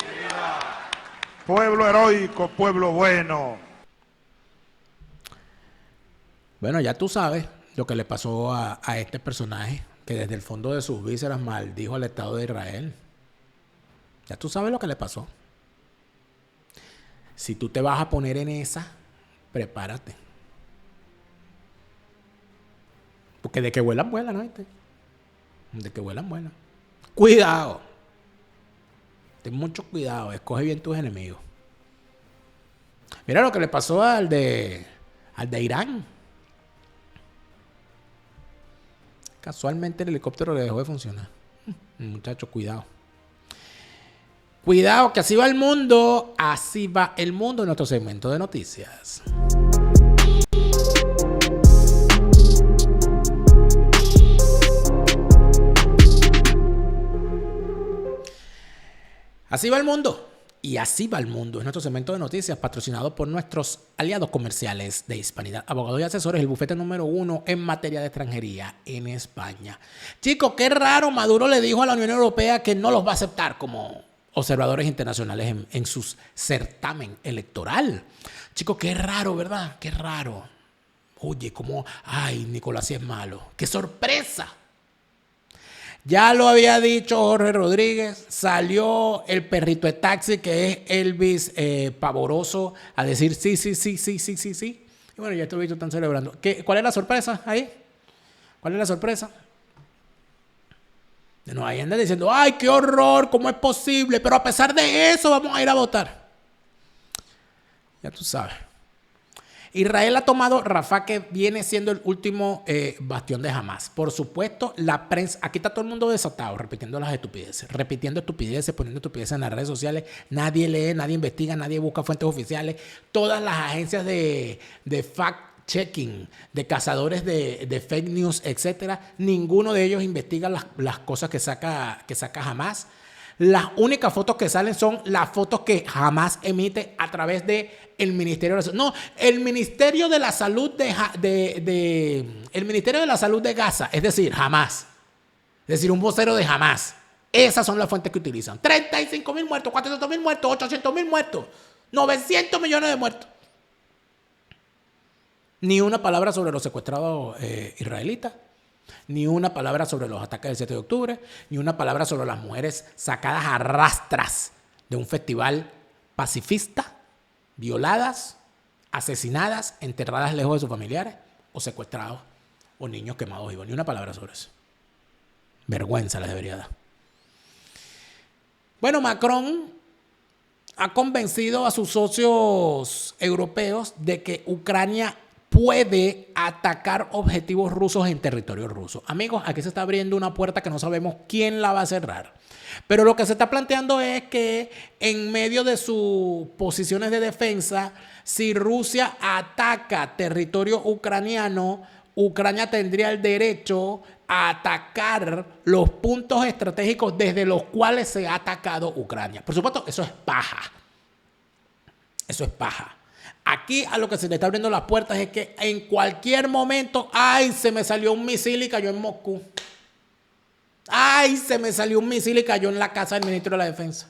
Pueblo heroico, pueblo bueno. Bueno, ya tú sabes lo que le pasó a este personaje que desde el fondo de sus vísceras maldijo al Estado de Israel. Ya tú sabes lo que le pasó. Si tú te vas a poner en esa, prepárate. Porque de que vuelan, vuelan, ¿no? De que vuelan, vuelan. Cuidado. Ten mucho cuidado. Escoge bien tus enemigos. Mira lo que le pasó al de Irán. Casualmente el helicóptero le dejó de funcionar. Muchachos, cuidado. Cuidado, que así va el mundo. Así va el mundo en nuestro segmento de noticias. Así va el mundo. Y así va el mundo. Es nuestro segmento de noticias patrocinado por nuestros aliados comerciales de Hispanidad, abogados y asesores, el bufete número 1 en materia de extranjería en España. Chicos, qué raro. Maduro le dijo a la Unión Europea que no los va a aceptar como observadores internacionales en su certamen electoral. Chicos, qué raro, ¿verdad? Qué raro. Oye, como, ay, Nicolás sí es malo. ¡Qué sorpresa! Ya lo había dicho Jorge Rodríguez, salió el perrito de taxi que es Elvis Pavoroso a decir sí. Y bueno, ya estos bichos están celebrando. ¿Cuál es la sorpresa ahí? ¿Cuál es la sorpresa? Nos ahí andan diciendo, ay, qué horror, ¿cómo es posible? Pero a pesar de eso vamos a ir a votar. Ya tú sabes. Israel ha tomado Rafah, que viene siendo el último bastión de Hamas. Por supuesto, la prensa, aquí está todo el mundo desatado, repitiendo las estupideces, poniendo estupideces en las redes sociales. Nadie lee, nadie investiga, nadie busca fuentes oficiales. Todas las agencias de fact-checking, de cazadores de fake news, etcétera, ninguno de ellos investiga las cosas que saca Hamas. Las únicas fotos que salen son las fotos que Hamas emite a través de el Ministerio de la Salud. No, el Ministerio de la Salud el Ministerio de la Salud de Gaza, es decir, Hamas. Es decir, un vocero de Hamas. Esas son las fuentes que utilizan. 35.000 muertos, 400.000 muertos, 800.000 muertos, 900 millones de muertos. Ni una palabra sobre los secuestrados israelitas. Ni una palabra sobre los ataques del 7 de octubre, ni una palabra sobre las mujeres sacadas a rastras de un festival pacifista, violadas, asesinadas, enterradas lejos de sus familiares, o secuestrados, o niños quemados vivos. Ni una palabra sobre eso. Vergüenza les debería dar. Bueno, Macron ha convencido a sus socios europeos de que Ucrania puede atacar objetivos rusos en territorio ruso. Amigos, aquí se está abriendo una puerta que no sabemos quién la va a cerrar. Pero lo que se está planteando es que en medio de sus posiciones de defensa, si Rusia ataca territorio ucraniano, Ucrania tendría el derecho a atacar los puntos estratégicos desde los cuales se ha atacado Ucrania. Por supuesto, eso es paja. Eso es paja. Aquí a lo que se le está abriendo las puertas es que en cualquier momento, ¡ay! Se me salió un misil y cayó en Moscú. ¡Ay! Se me salió un misil y cayó en la casa del ministro de la Defensa.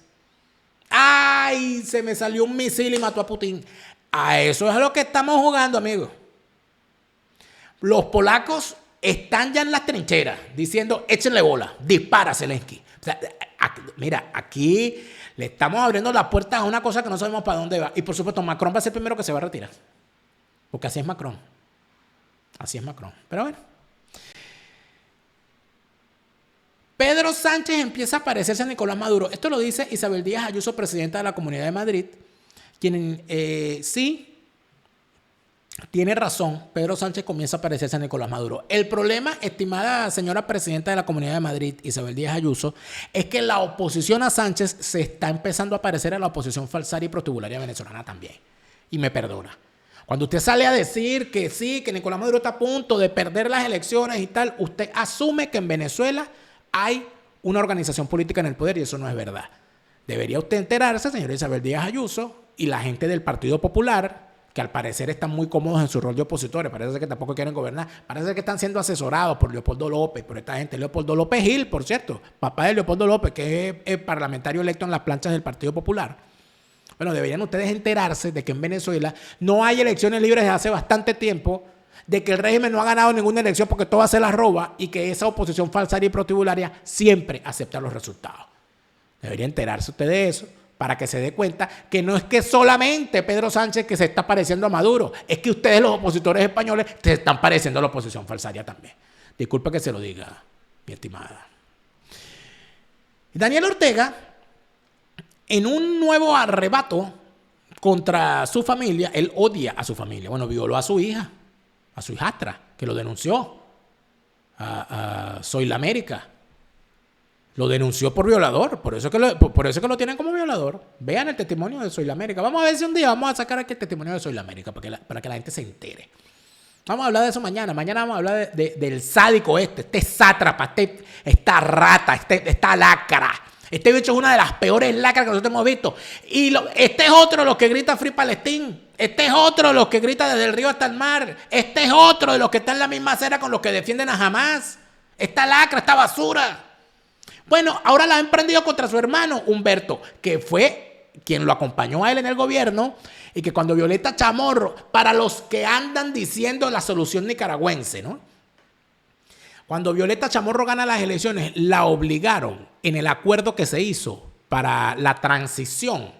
¡Ay! Se me salió un misil y mató a Putin. A eso es a lo que estamos jugando, amigos. Los polacos están ya en las trincheras diciendo, échenle bola, dispara Zelensky. O sea, mira, aquí le estamos abriendo las puertas a una cosa que no sabemos para dónde va. Y por supuesto, Macron va a ser el primero que se va a retirar. Porque así es Macron. Así es Macron. Pero bueno. Pedro Sánchez empieza a parecerse a Nicolás Maduro. Esto lo dice Isabel Díaz Ayuso, presidenta de la Comunidad de Madrid, quien sí tiene razón, Pedro Sánchez comienza a parecerse a Nicolás Maduro. El problema, estimada señora presidenta de la Comunidad de Madrid, Isabel Díaz Ayuso, es que la oposición a Sánchez se está empezando a parecer a la oposición falsaria y protubularia venezolana también. Y me perdona. Cuando usted sale a decir que sí, que Nicolás Maduro está a punto de perder las elecciones y tal, usted asume que en Venezuela hay una organización política en el poder y eso no es verdad. Debería usted enterarse, señora Isabel Díaz Ayuso, y la gente del Partido Popular, que al parecer están muy cómodos en su rol de opositores, parece que tampoco quieren gobernar, parece que están siendo asesorados por Leopoldo López, por esta gente. Leopoldo López Gil, por cierto, papá de Leopoldo López, que es el parlamentario electo en las planchas del Partido Popular. Bueno, deberían ustedes enterarse de que en Venezuela no hay elecciones libres desde hace bastante tiempo, de que el régimen no ha ganado ninguna elección porque todas se las roba y que esa oposición falsaria y protubularia siempre acepta los resultados. Debería enterarse usted de eso, para que se dé cuenta que no es que solamente Pedro Sánchez que se está pareciendo a Maduro, es que ustedes los opositores españoles se están pareciendo a la oposición falsaria también. Disculpe que se lo diga, mi estimada. Daniel Ortega, en un nuevo arrebato contra su familia, él odia a su familia. Bueno, violó a su hija, a su hijastra, que lo denunció a Soy la América. Lo denunció por violador, por eso es que lo tienen como violador. Vean el testimonio de Soy la América. Vamos a ver si un día vamos a sacar aquí el testimonio de Soy la América para que la gente se entere. Vamos a hablar de eso mañana. Mañana vamos a hablar del sádico este sátrapa, esta rata, esta lacra. Este bicho es una de las peores lacras que nosotros hemos visto. Y este es otro de los que grita Free Palestine. Este es otro de los que grita desde el río hasta el mar. Este es otro de los que está en la misma acera con los que defienden a Hamas. Esta lacra, esta basura. Bueno, ahora la ha emprendido contra su hermano Humberto, que fue quien lo acompañó a él en el gobierno y que cuando Violeta Chamorro, para los que andan diciendo la solución nicaragüense, ¿no? Cuando Violeta Chamorro gana las elecciones, la obligaron en el acuerdo que se hizo para la transición.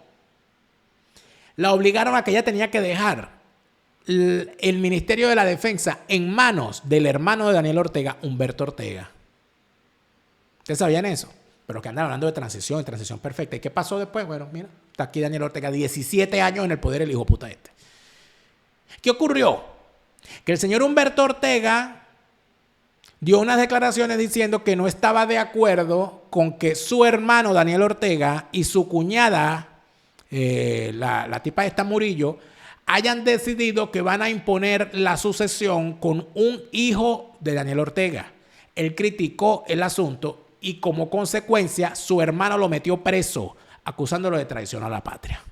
La obligaron a que ella tenía que dejar el Ministerio de la Defensa en manos del hermano de Daniel Ortega, Humberto Ortega. ¿Ustedes sabían eso? Pero que andan hablando de transición perfecta. ¿Y qué pasó después? Bueno, mira, está aquí Daniel Ortega, 17 años en el poder, el hijo puta este. ¿Qué ocurrió? Que el señor Humberto Ortega dio unas declaraciones diciendo que no estaba de acuerdo con que su hermano Daniel Ortega y su cuñada, la tipa esta Murillo, hayan decidido que van a imponer la sucesión con un hijo de Daniel Ortega. Él criticó el asunto y como consecuencia su hermano lo metió preso, acusándolo de traición a la patria.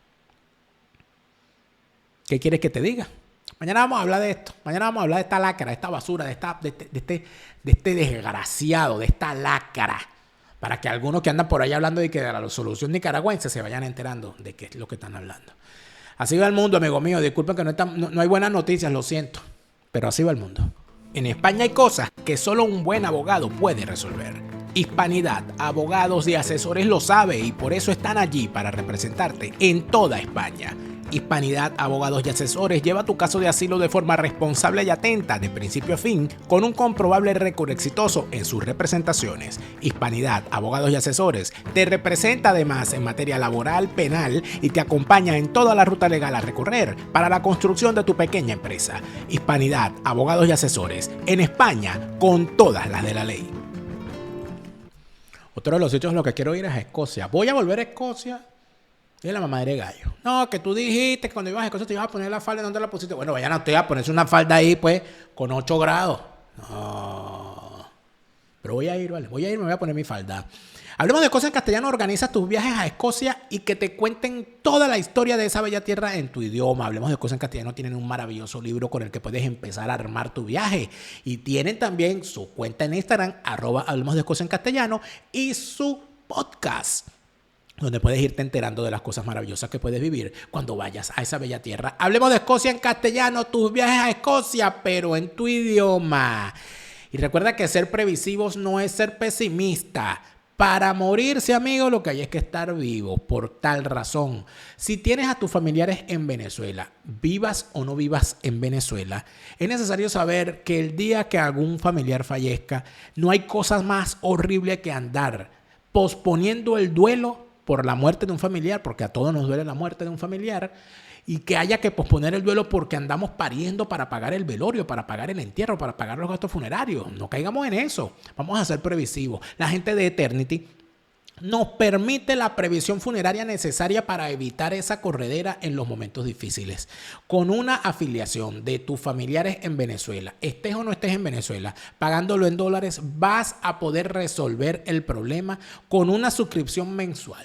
¿Qué quieres que te diga? Mañana vamos a hablar de esto. Mañana vamos a hablar de esta lacra, de esta basura, de este desgraciado, de esta lacra. Para que algunos que andan por ahí hablando de que de la solución nicaragüense se vayan enterando de qué es lo que están hablando. Así va el mundo, amigo mío. Disculpen que no hay buenas noticias, lo siento. Pero así va el mundo. En España hay cosas que solo un buen abogado puede resolver. Hispanidad, abogados y asesores lo sabe y por eso están allí para representarte en toda España. Hispanidad, abogados y asesores lleva tu caso de asilo de forma responsable y atenta de principio a fin con un comprobable récord exitoso en sus representaciones. Hispanidad, abogados y asesores te representa además en materia laboral, penal y te acompaña en toda la ruta legal a recorrer para la construcción de tu pequeña empresa. Hispanidad, abogados y asesores en España con todas las de la ley. Otro de los sitios en los que quiero ir es a Escocia. Voy a volver a Escocia. Y la mamadera de gallo. No, que tú dijiste que cuando ibas a Escocia te ibas a poner la falda. ¿Dónde la pusiste? Bueno, vayan a usted a ponerse una falda ahí, pues, con 8 grados. No. Pero voy a ir, ¿vale? Me voy a poner mi falda. Hablemos de Escocia en Castellano. Organiza tus viajes a Escocia y que te cuenten toda la historia de esa bella tierra en tu idioma. Hablemos de Escocia en Castellano. Tienen un maravilloso libro con el que puedes empezar a armar tu viaje. Y tienen también su cuenta en Instagram, @Hablemos de Escocia en Castellano, y su podcast, donde puedes irte enterando de las cosas maravillosas que puedes vivir cuando vayas a esa bella tierra. Hablemos de Escocia en Castellano, tus viajes a Escocia, pero en tu idioma. Y recuerda que ser previsivos no es ser pesimista. Para morirse, amigo, lo que hay es que estar vivo. Por tal razón, si tienes a tus familiares en Venezuela, vivas o no vivas en Venezuela, es necesario saber que el día que algún familiar fallezca, no hay cosa más horrible que andar posponiendo el duelo por la muerte de un familiar, porque a todos nos duele la muerte de un familiar, y que haya que posponer el duelo porque andamos pariendo para pagar el velorio, para pagar el entierro, para pagar los gastos funerarios. No caigamos en eso. Vamos a ser previsivos. La gente de Eternity nos permite la previsión funeraria necesaria para evitar esa corredera en los momentos difíciles. Con una afiliación de tus familiares en Venezuela, estés o no estés en Venezuela, pagándolo en dólares, vas a poder resolver el problema con una suscripción mensual.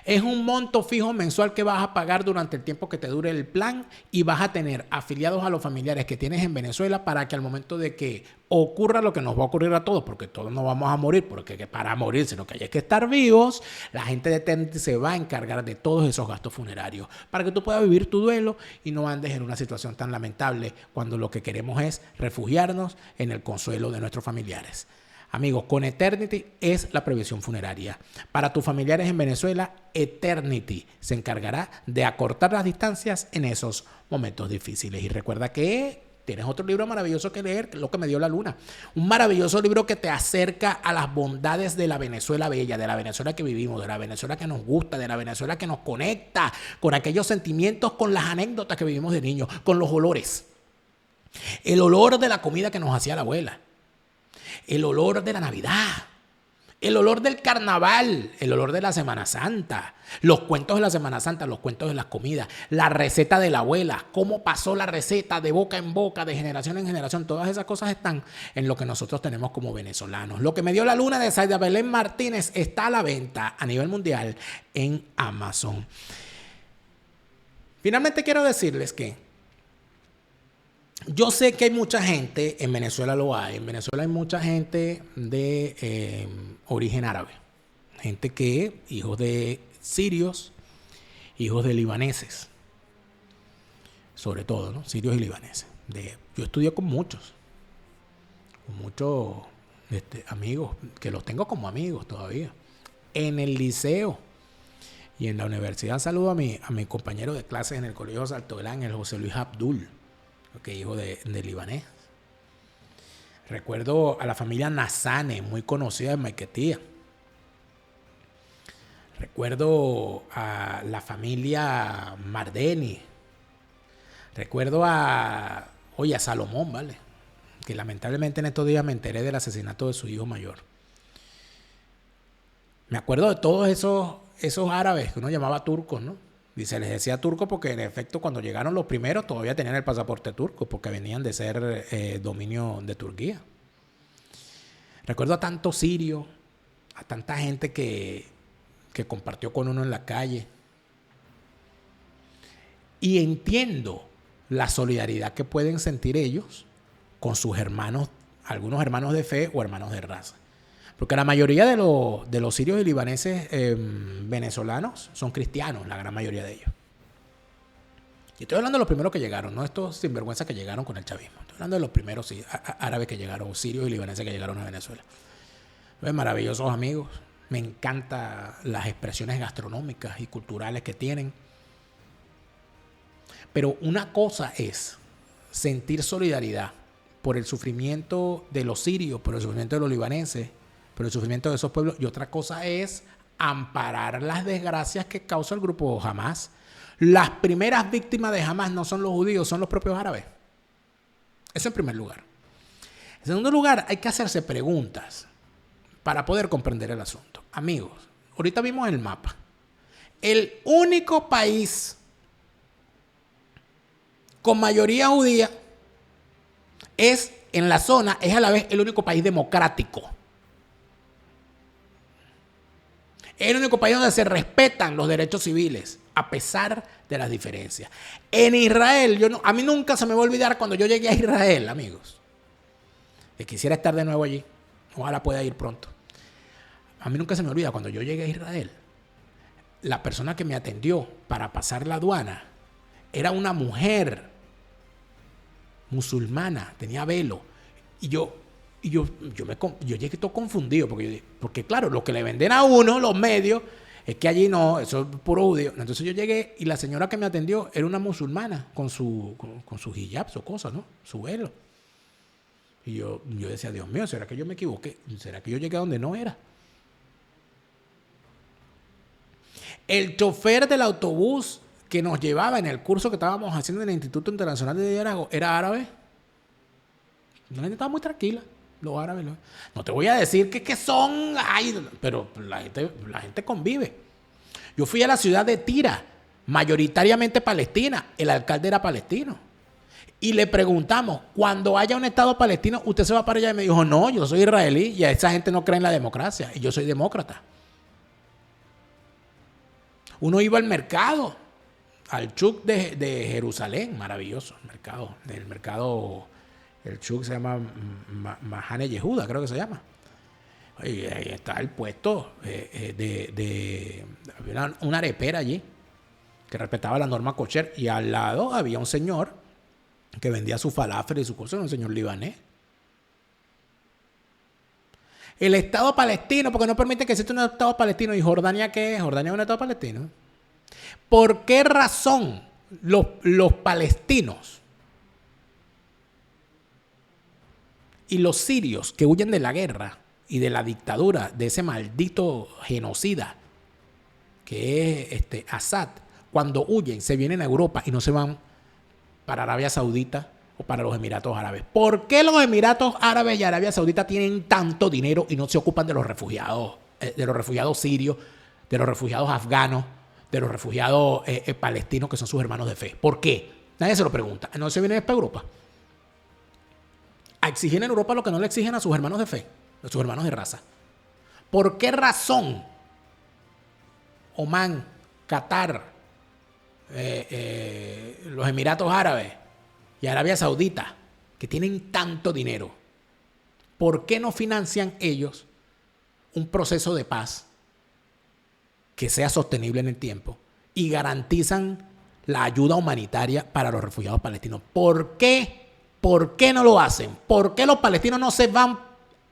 Es un monto fijo mensual que vas a pagar durante el tiempo que te dure el plan y vas a tener afiliados a los familiares que tienes en Venezuela para que al momento de que ocurra lo que nos va a ocurrir a todos, porque todos no vamos a morir, porque para morir, sino que hay que estar vivos, la gente de Eternity se va a encargar de todos esos gastos funerarios para que tú puedas vivir tu duelo y no andes en una situación tan lamentable cuando lo que queremos es refugiarnos en el consuelo de nuestros familiares. Amigos, con Eternity es la previsión funeraria. Para tus familiares en Venezuela, Eternity se encargará de acortar las distancias en esos momentos difíciles. Y recuerda que tienes otro libro maravilloso que leer, que es Lo que me dio la luna. Un maravilloso libro que te acerca a las bondades de la Venezuela bella, de la Venezuela que vivimos, de la Venezuela que nos gusta, de la Venezuela que nos conecta con aquellos sentimientos, con las anécdotas que vivimos de niños, con los olores. El olor de la comida que nos hacía la abuela. El olor de la Navidad, el olor del carnaval, el olor de la Semana Santa, los cuentos de la Semana Santa, los cuentos de las comidas, la receta de la abuela, cómo pasó la receta de boca en boca, de generación en generación. Todas esas cosas están en lo que nosotros tenemos como venezolanos. Lo que me dio la luna de Saida Belén Martínez está a la venta a nivel mundial en Amazon. Finalmente quiero decirles que yo sé que hay mucha gente, en Venezuela lo hay, en Venezuela hay mucha gente de origen árabe, gente que, hijos de sirios, hijos de libaneses, sobre todo, ¿no? Sirios y libaneses. Yo estudié con muchos amigos, que los tengo como amigos todavía, en el liceo y en la universidad. Saludo a mi compañero de clases en el Colegio Salto del Ángel, José Luis Abdul, que hijo de libanés. Recuerdo a la familia Nazane, muy conocida en Maiquetía. Recuerdo a la familia Mardeni. Recuerdo a Salomón, ¿vale? Que lamentablemente en estos días me enteré del asesinato de su hijo mayor. Me acuerdo de todos esos árabes que uno llamaba turcos, ¿no? Y se les decía turco porque en efecto cuando llegaron los primeros todavía tenían el pasaporte turco porque venían de ser dominio de Turquía. Recuerdo a tanto sirio, a tanta gente que compartió con uno en la calle. Y entiendo la solidaridad que pueden sentir ellos con sus hermanos, algunos hermanos de fe o hermanos de raza. Porque la mayoría de los sirios y libaneses venezolanos son cristianos, la gran mayoría de ellos. Y estoy hablando de los primeros que llegaron, no estos sinvergüenzas que llegaron con el chavismo. Estoy hablando de los primeros árabes que llegaron, sirios y libaneses que llegaron a Venezuela. Maravillosos amigos. Me encantan las expresiones gastronómicas y culturales que tienen. Pero una cosa es sentir solidaridad por el sufrimiento de los sirios, por el sufrimiento de los libaneses, por el sufrimiento de esos pueblos, y otra cosa es amparar las desgracias que causa el grupo Hamas. Las primeras víctimas de Hamas no son los judíos, son los propios árabes. Eso en primer lugar. En segundo lugar, hay que hacerse preguntas para poder comprender el asunto. Amigos, ahorita vimos el mapa. El único país con mayoría judía en la zona, es a la vez el único país democrático. Es el único país donde se respetan los derechos civiles, a pesar de las diferencias. En Israel, a mí nunca se me va a olvidar cuando yo llegué a Israel, amigos. Que quisiera estar de nuevo allí. Ojalá pueda ir pronto. A mí nunca se me olvida cuando yo llegué a Israel. La persona que me atendió para pasar la aduana era una mujer musulmana, tenía velo. Y yo llegué todo confundido, porque claro, lo que le venden a uno, los medios, es que allí no, eso es puro judío. Entonces yo llegué y la señora que me atendió era una musulmana con su hijab, su cosa, ¿no? Su velo. Y yo decía, Dios mío, ¿será que yo me equivoqué? ¿Será que yo llegué a donde no era? El chofer del autobús que nos llevaba en el curso que estábamos haciendo en el Instituto Internacional de Liderazgo era árabe. La gente estaba muy tranquila. Los árabes. No te voy a decir que son... Ay, pero la gente convive. Yo fui a la ciudad de Tira, mayoritariamente palestina. El alcalde era palestino. Y le preguntamos, cuando haya un Estado palestino, ¿usted se va para allá? Y me dijo, no, yo soy israelí y a esa gente no cree en la democracia. Y yo soy demócrata. Uno iba al mercado, al Chuk de Jerusalén, maravilloso, el mercado, el Chuk se llama Mahane Yehuda, creo que se llama. Y ahí está el puesto había una arepera allí que respetaba la norma kosher y al lado había un señor que vendía su falafel y su cosa, un señor libanés. El Estado palestino, porque no permite que exista un Estado palestino. ¿Y Jordania qué es? ¿Jordania es un Estado palestino? ¿Por qué razón los palestinos y los sirios que huyen de la guerra y de la dictadura de ese maldito genocida que es Assad, cuando huyen se vienen a Europa y no se van para Arabia Saudita o para los Emiratos Árabes? ¿Por qué los Emiratos Árabes y Arabia Saudita tienen tanto dinero y no se ocupan de los refugiados sirios, de los refugiados afganos, de los refugiados palestinos que son sus hermanos de fe? ¿Por qué? Nadie se lo pregunta. ¿No se vienen para Europa a exigir en Europa lo que no le exigen a sus hermanos de fe, a sus hermanos de raza? ¿Por qué razón Omán, Qatar, los Emiratos Árabes y Arabia Saudita, que tienen tanto dinero, por qué no financian ellos un proceso de paz que sea sostenible en el tiempo y garantizan la ayuda humanitaria para los refugiados palestinos? ¿Por qué? ¿Por qué no lo hacen? ¿Por qué los palestinos no se van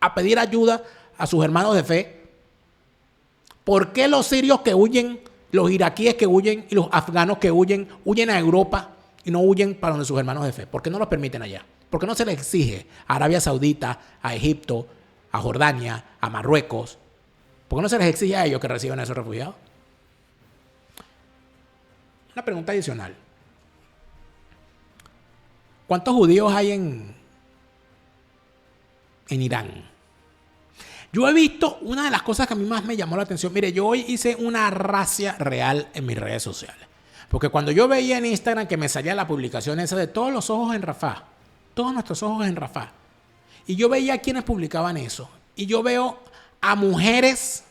a pedir ayuda a sus hermanos de fe? ¿Por qué los sirios que huyen, los iraquíes que huyen y los afganos que huyen a Europa y no huyen para donde sus hermanos de fe? ¿Por qué no los permiten allá? ¿Por qué no se les exige a Arabia Saudita, a Egipto, a Jordania, a Marruecos? ¿Por qué no se les exige a ellos que reciban a esos refugiados? Una pregunta adicional. ¿Cuántos judíos hay en Irán? Yo he visto una de las cosas que a mí más me llamó la atención. Mire, yo hoy hice una razzia real en mis redes sociales. Porque cuando yo veía en Instagram que me salía la publicación esa de todos los ojos en Rafah, todos nuestros ojos en Rafah, y yo veía a quienes publicaban eso, y yo veo a mujeres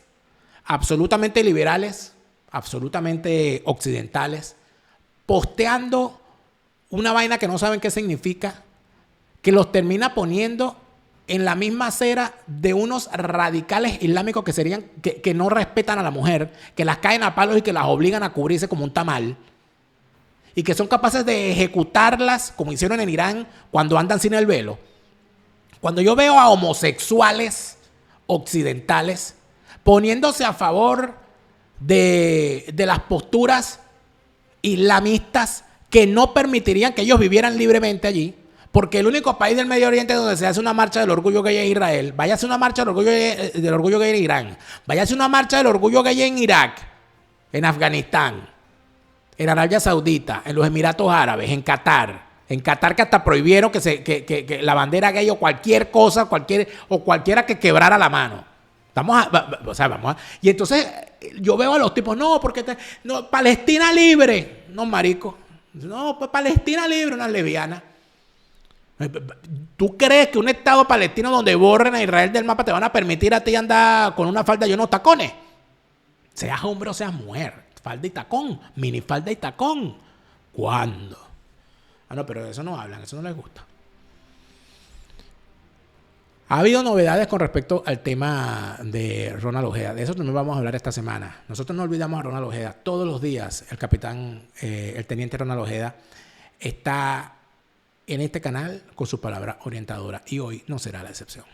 absolutamente liberales, absolutamente occidentales, posteando una vaina que no saben qué significa, que los termina poniendo en la misma acera de unos radicales islámicos que serían que no respetan a la mujer, que las caen a palos y que las obligan a cubrirse como un tamal, y que son capaces de ejecutarlas como hicieron en Irán cuando andan sin el velo. Cuando yo veo a homosexuales occidentales poniéndose a favor de las posturas islamistas que no permitirían que ellos vivieran libremente allí, porque el único país del Medio Oriente donde se hace una marcha del orgullo gay es Israel. Vaya a hacer una marcha del orgullo gay en Irán. Vaya a hacer una marcha del orgullo gay en Irak, en Afganistán, en Arabia Saudita, en los Emiratos Árabes, en Qatar. En Qatar, que hasta prohibieron que la bandera gay o cualquier cosa, cualquiera que quebrara la mano. Y entonces yo veo a los tipos, no, porque Palestina libre. No, marico. No, pues Palestina libre, una lesbiana. ¿Tú crees que un Estado palestino donde borren a Israel del mapa te van a permitir a ti andar con una falda y unos tacones? Seas hombre o seas mujer, falda y tacón, minifalda y tacón. ¿Cuándo? Ah, no, pero de eso no hablan, eso no les gusta. Ha habido novedades con respecto al tema de Ronald Ojeda. De eso también vamos a hablar esta semana. Nosotros no olvidamos a Ronald Ojeda. Todos los días el teniente Ronald Ojeda está en este canal con su palabra orientadora. Y hoy no será la excepción.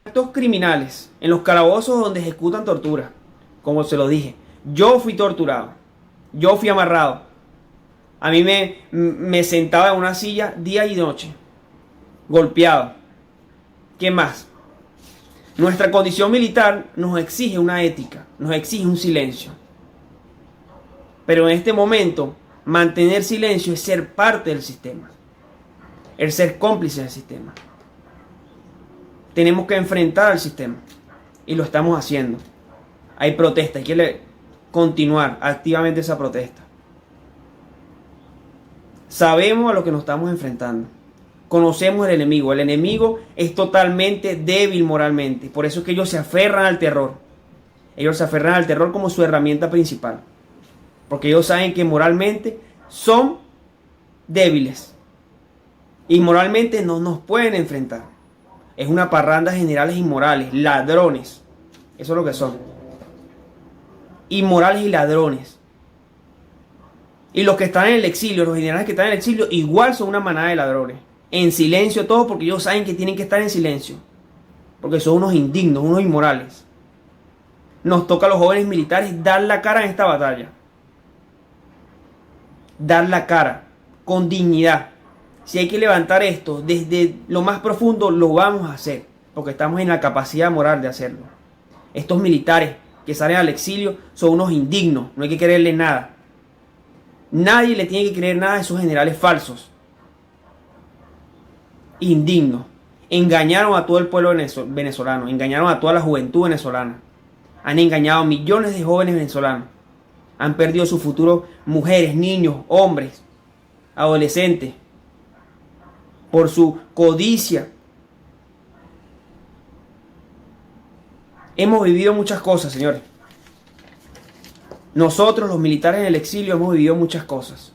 Estos criminales en los calabozos donde ejecutan tortura, como se lo dije, yo fui torturado, yo fui amarrado. A mí me sentaba en una silla día y noche, golpeado. ¿Qué más? Nuestra condición militar nos exige una ética, nos exige un silencio. Pero en este momento, mantener silencio es ser parte del sistema, el ser cómplice del sistema. Tenemos que enfrentar al sistema y lo estamos haciendo. Hay protesta, hay que continuar activamente esa protesta. Sabemos a lo que nos estamos enfrentando. Conocemos el enemigo. El enemigo es totalmente débil moralmente. Por eso es que ellos se aferran al terror. Ellos se aferran al terror como su herramienta principal. Porque ellos saben que moralmente son débiles. Y moralmente no nos pueden enfrentar. Es una parranda de generales inmorales, ladrones. Eso es lo que son. Inmorales y ladrones. Y los que están en el exilio, los generales que están en el exilio, igual son una manada de ladrones. En silencio todos, porque ellos saben que tienen que estar en silencio. Porque son unos indignos, unos inmorales. Nos toca a los jóvenes militares dar la cara en esta batalla. Dar la cara, con dignidad. Si hay que levantar esto desde lo más profundo, lo vamos a hacer. Porque estamos en la capacidad moral de hacerlo. Estos militares que salen al exilio son unos indignos. No hay que creerle nada. Nadie le tiene que creer nada a esos generales falsos. Indignos. Engañaron a todo el pueblo venezolano. Engañaron a toda la juventud venezolana. Han engañado a millones de jóvenes venezolanos. Han perdido su futuro mujeres, niños, hombres, adolescentes. Por su codicia. Hemos vivido muchas cosas, señores. Nosotros, los militares en el exilio, hemos vivido muchas cosas.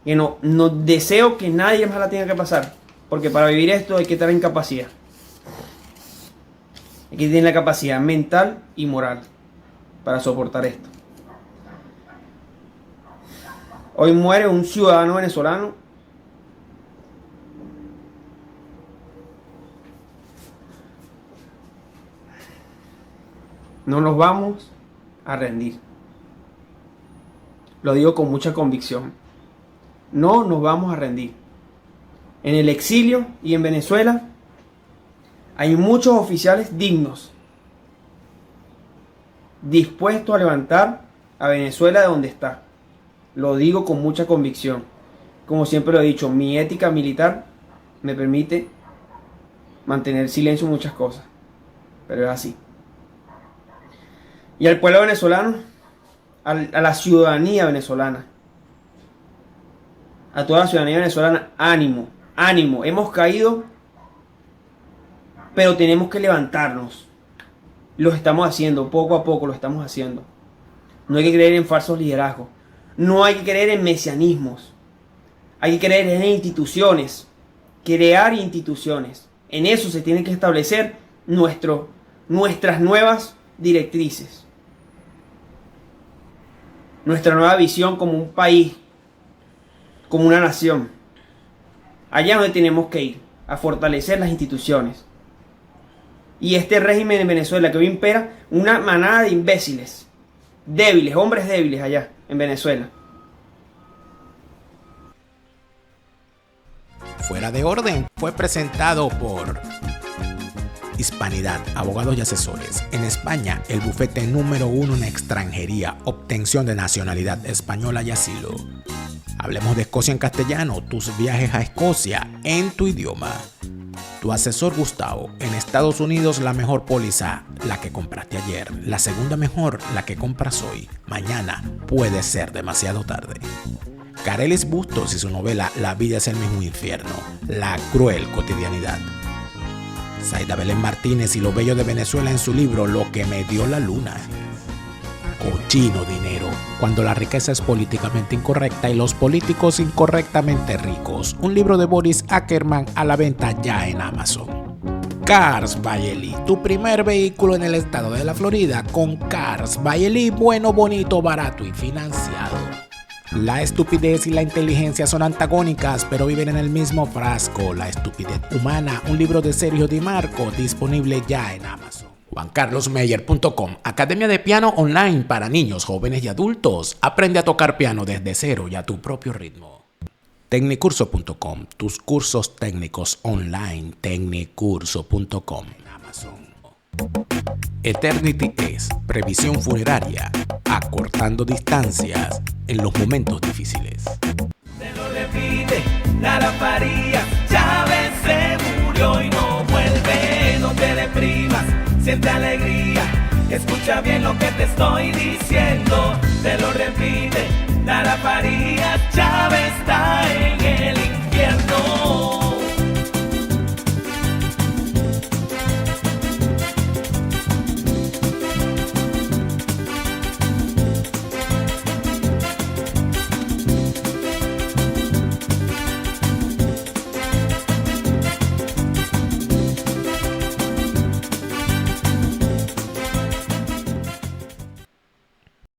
Que no deseo que nadie más la tenga que pasar. Porque para vivir esto hay que estar en capacidad. Hay que tener la capacidad mental y moral para soportar esto. Hoy muere un ciudadano venezolano. No nos vamos a rendir. Lo digo con mucha convicción. No nos vamos a rendir. En el exilio y en Venezuela hay muchos oficiales dignos, dispuestos a levantar a Venezuela de donde está. Lo digo con mucha convicción. Como siempre lo he dicho, mi ética militar me permite mantener silencio en muchas cosas. Pero es así. Y al pueblo venezolano, a la ciudadanía venezolana, a toda la ciudadanía venezolana, ánimo, ánimo. Hemos caído, pero tenemos que levantarnos. Lo estamos haciendo, poco a poco lo estamos haciendo. No hay que creer en falsos liderazgos. No hay que creer en mesianismos. Hay que creer en instituciones. Crear instituciones. En eso se tienen que establecer nuestras nuevas directrices. Nuestra nueva visión como un país, como una nación. Allá donde tenemos que ir, a fortalecer las instituciones. Y este régimen en Venezuela que hoy impera, una manada de imbéciles, débiles, hombres débiles allá en Venezuela. Fuera de orden fue presentado por Hispanidad, abogados y asesores. En España, el bufete número 1 en extranjería, obtención de nacionalidad española y asilo. Hablemos de Escocia en castellano, tus viajes a Escocia en tu idioma. Tu asesor Gustavo, en Estados Unidos la mejor póliza, la que compraste ayer. La segunda mejor, la que compras hoy. Mañana puede ser demasiado tarde. Carelis Bustos y su novela La vida es el mismo infierno, la cruel cotidianidad. Zaida Belén Martínez y lo bello de Venezuela en su libro Lo que me dio la luna. Cochino dinero, cuando la riqueza es políticamente incorrecta y los políticos incorrectamente ricos. Un libro de Boris Ackerman a la venta ya en Amazon. Cars by Eli, tu primer vehículo en el estado de la Florida con Cars by Eli, bueno, bonito, barato y financiado. La estupidez y la inteligencia son antagónicas, pero viven en el mismo frasco. La estupidez humana, un libro de Sergio Di Marco, disponible ya en Amazon. JuanCarlosMeyer.com, academia de piano online para niños, jóvenes y adultos. Aprende a tocar piano desde cero y a tu propio ritmo. Tecnicurso.com, tus cursos técnicos online. Tecnicurso.com. Amazon. Eternity es previsión funeraria, acortando distancias en los momentos difíciles. Te lo repite, Lara Farías, Chávez se murió y no vuelve. No te deprimas, siente alegría, escucha bien lo que te estoy diciendo. Te lo repite, Lara Farías,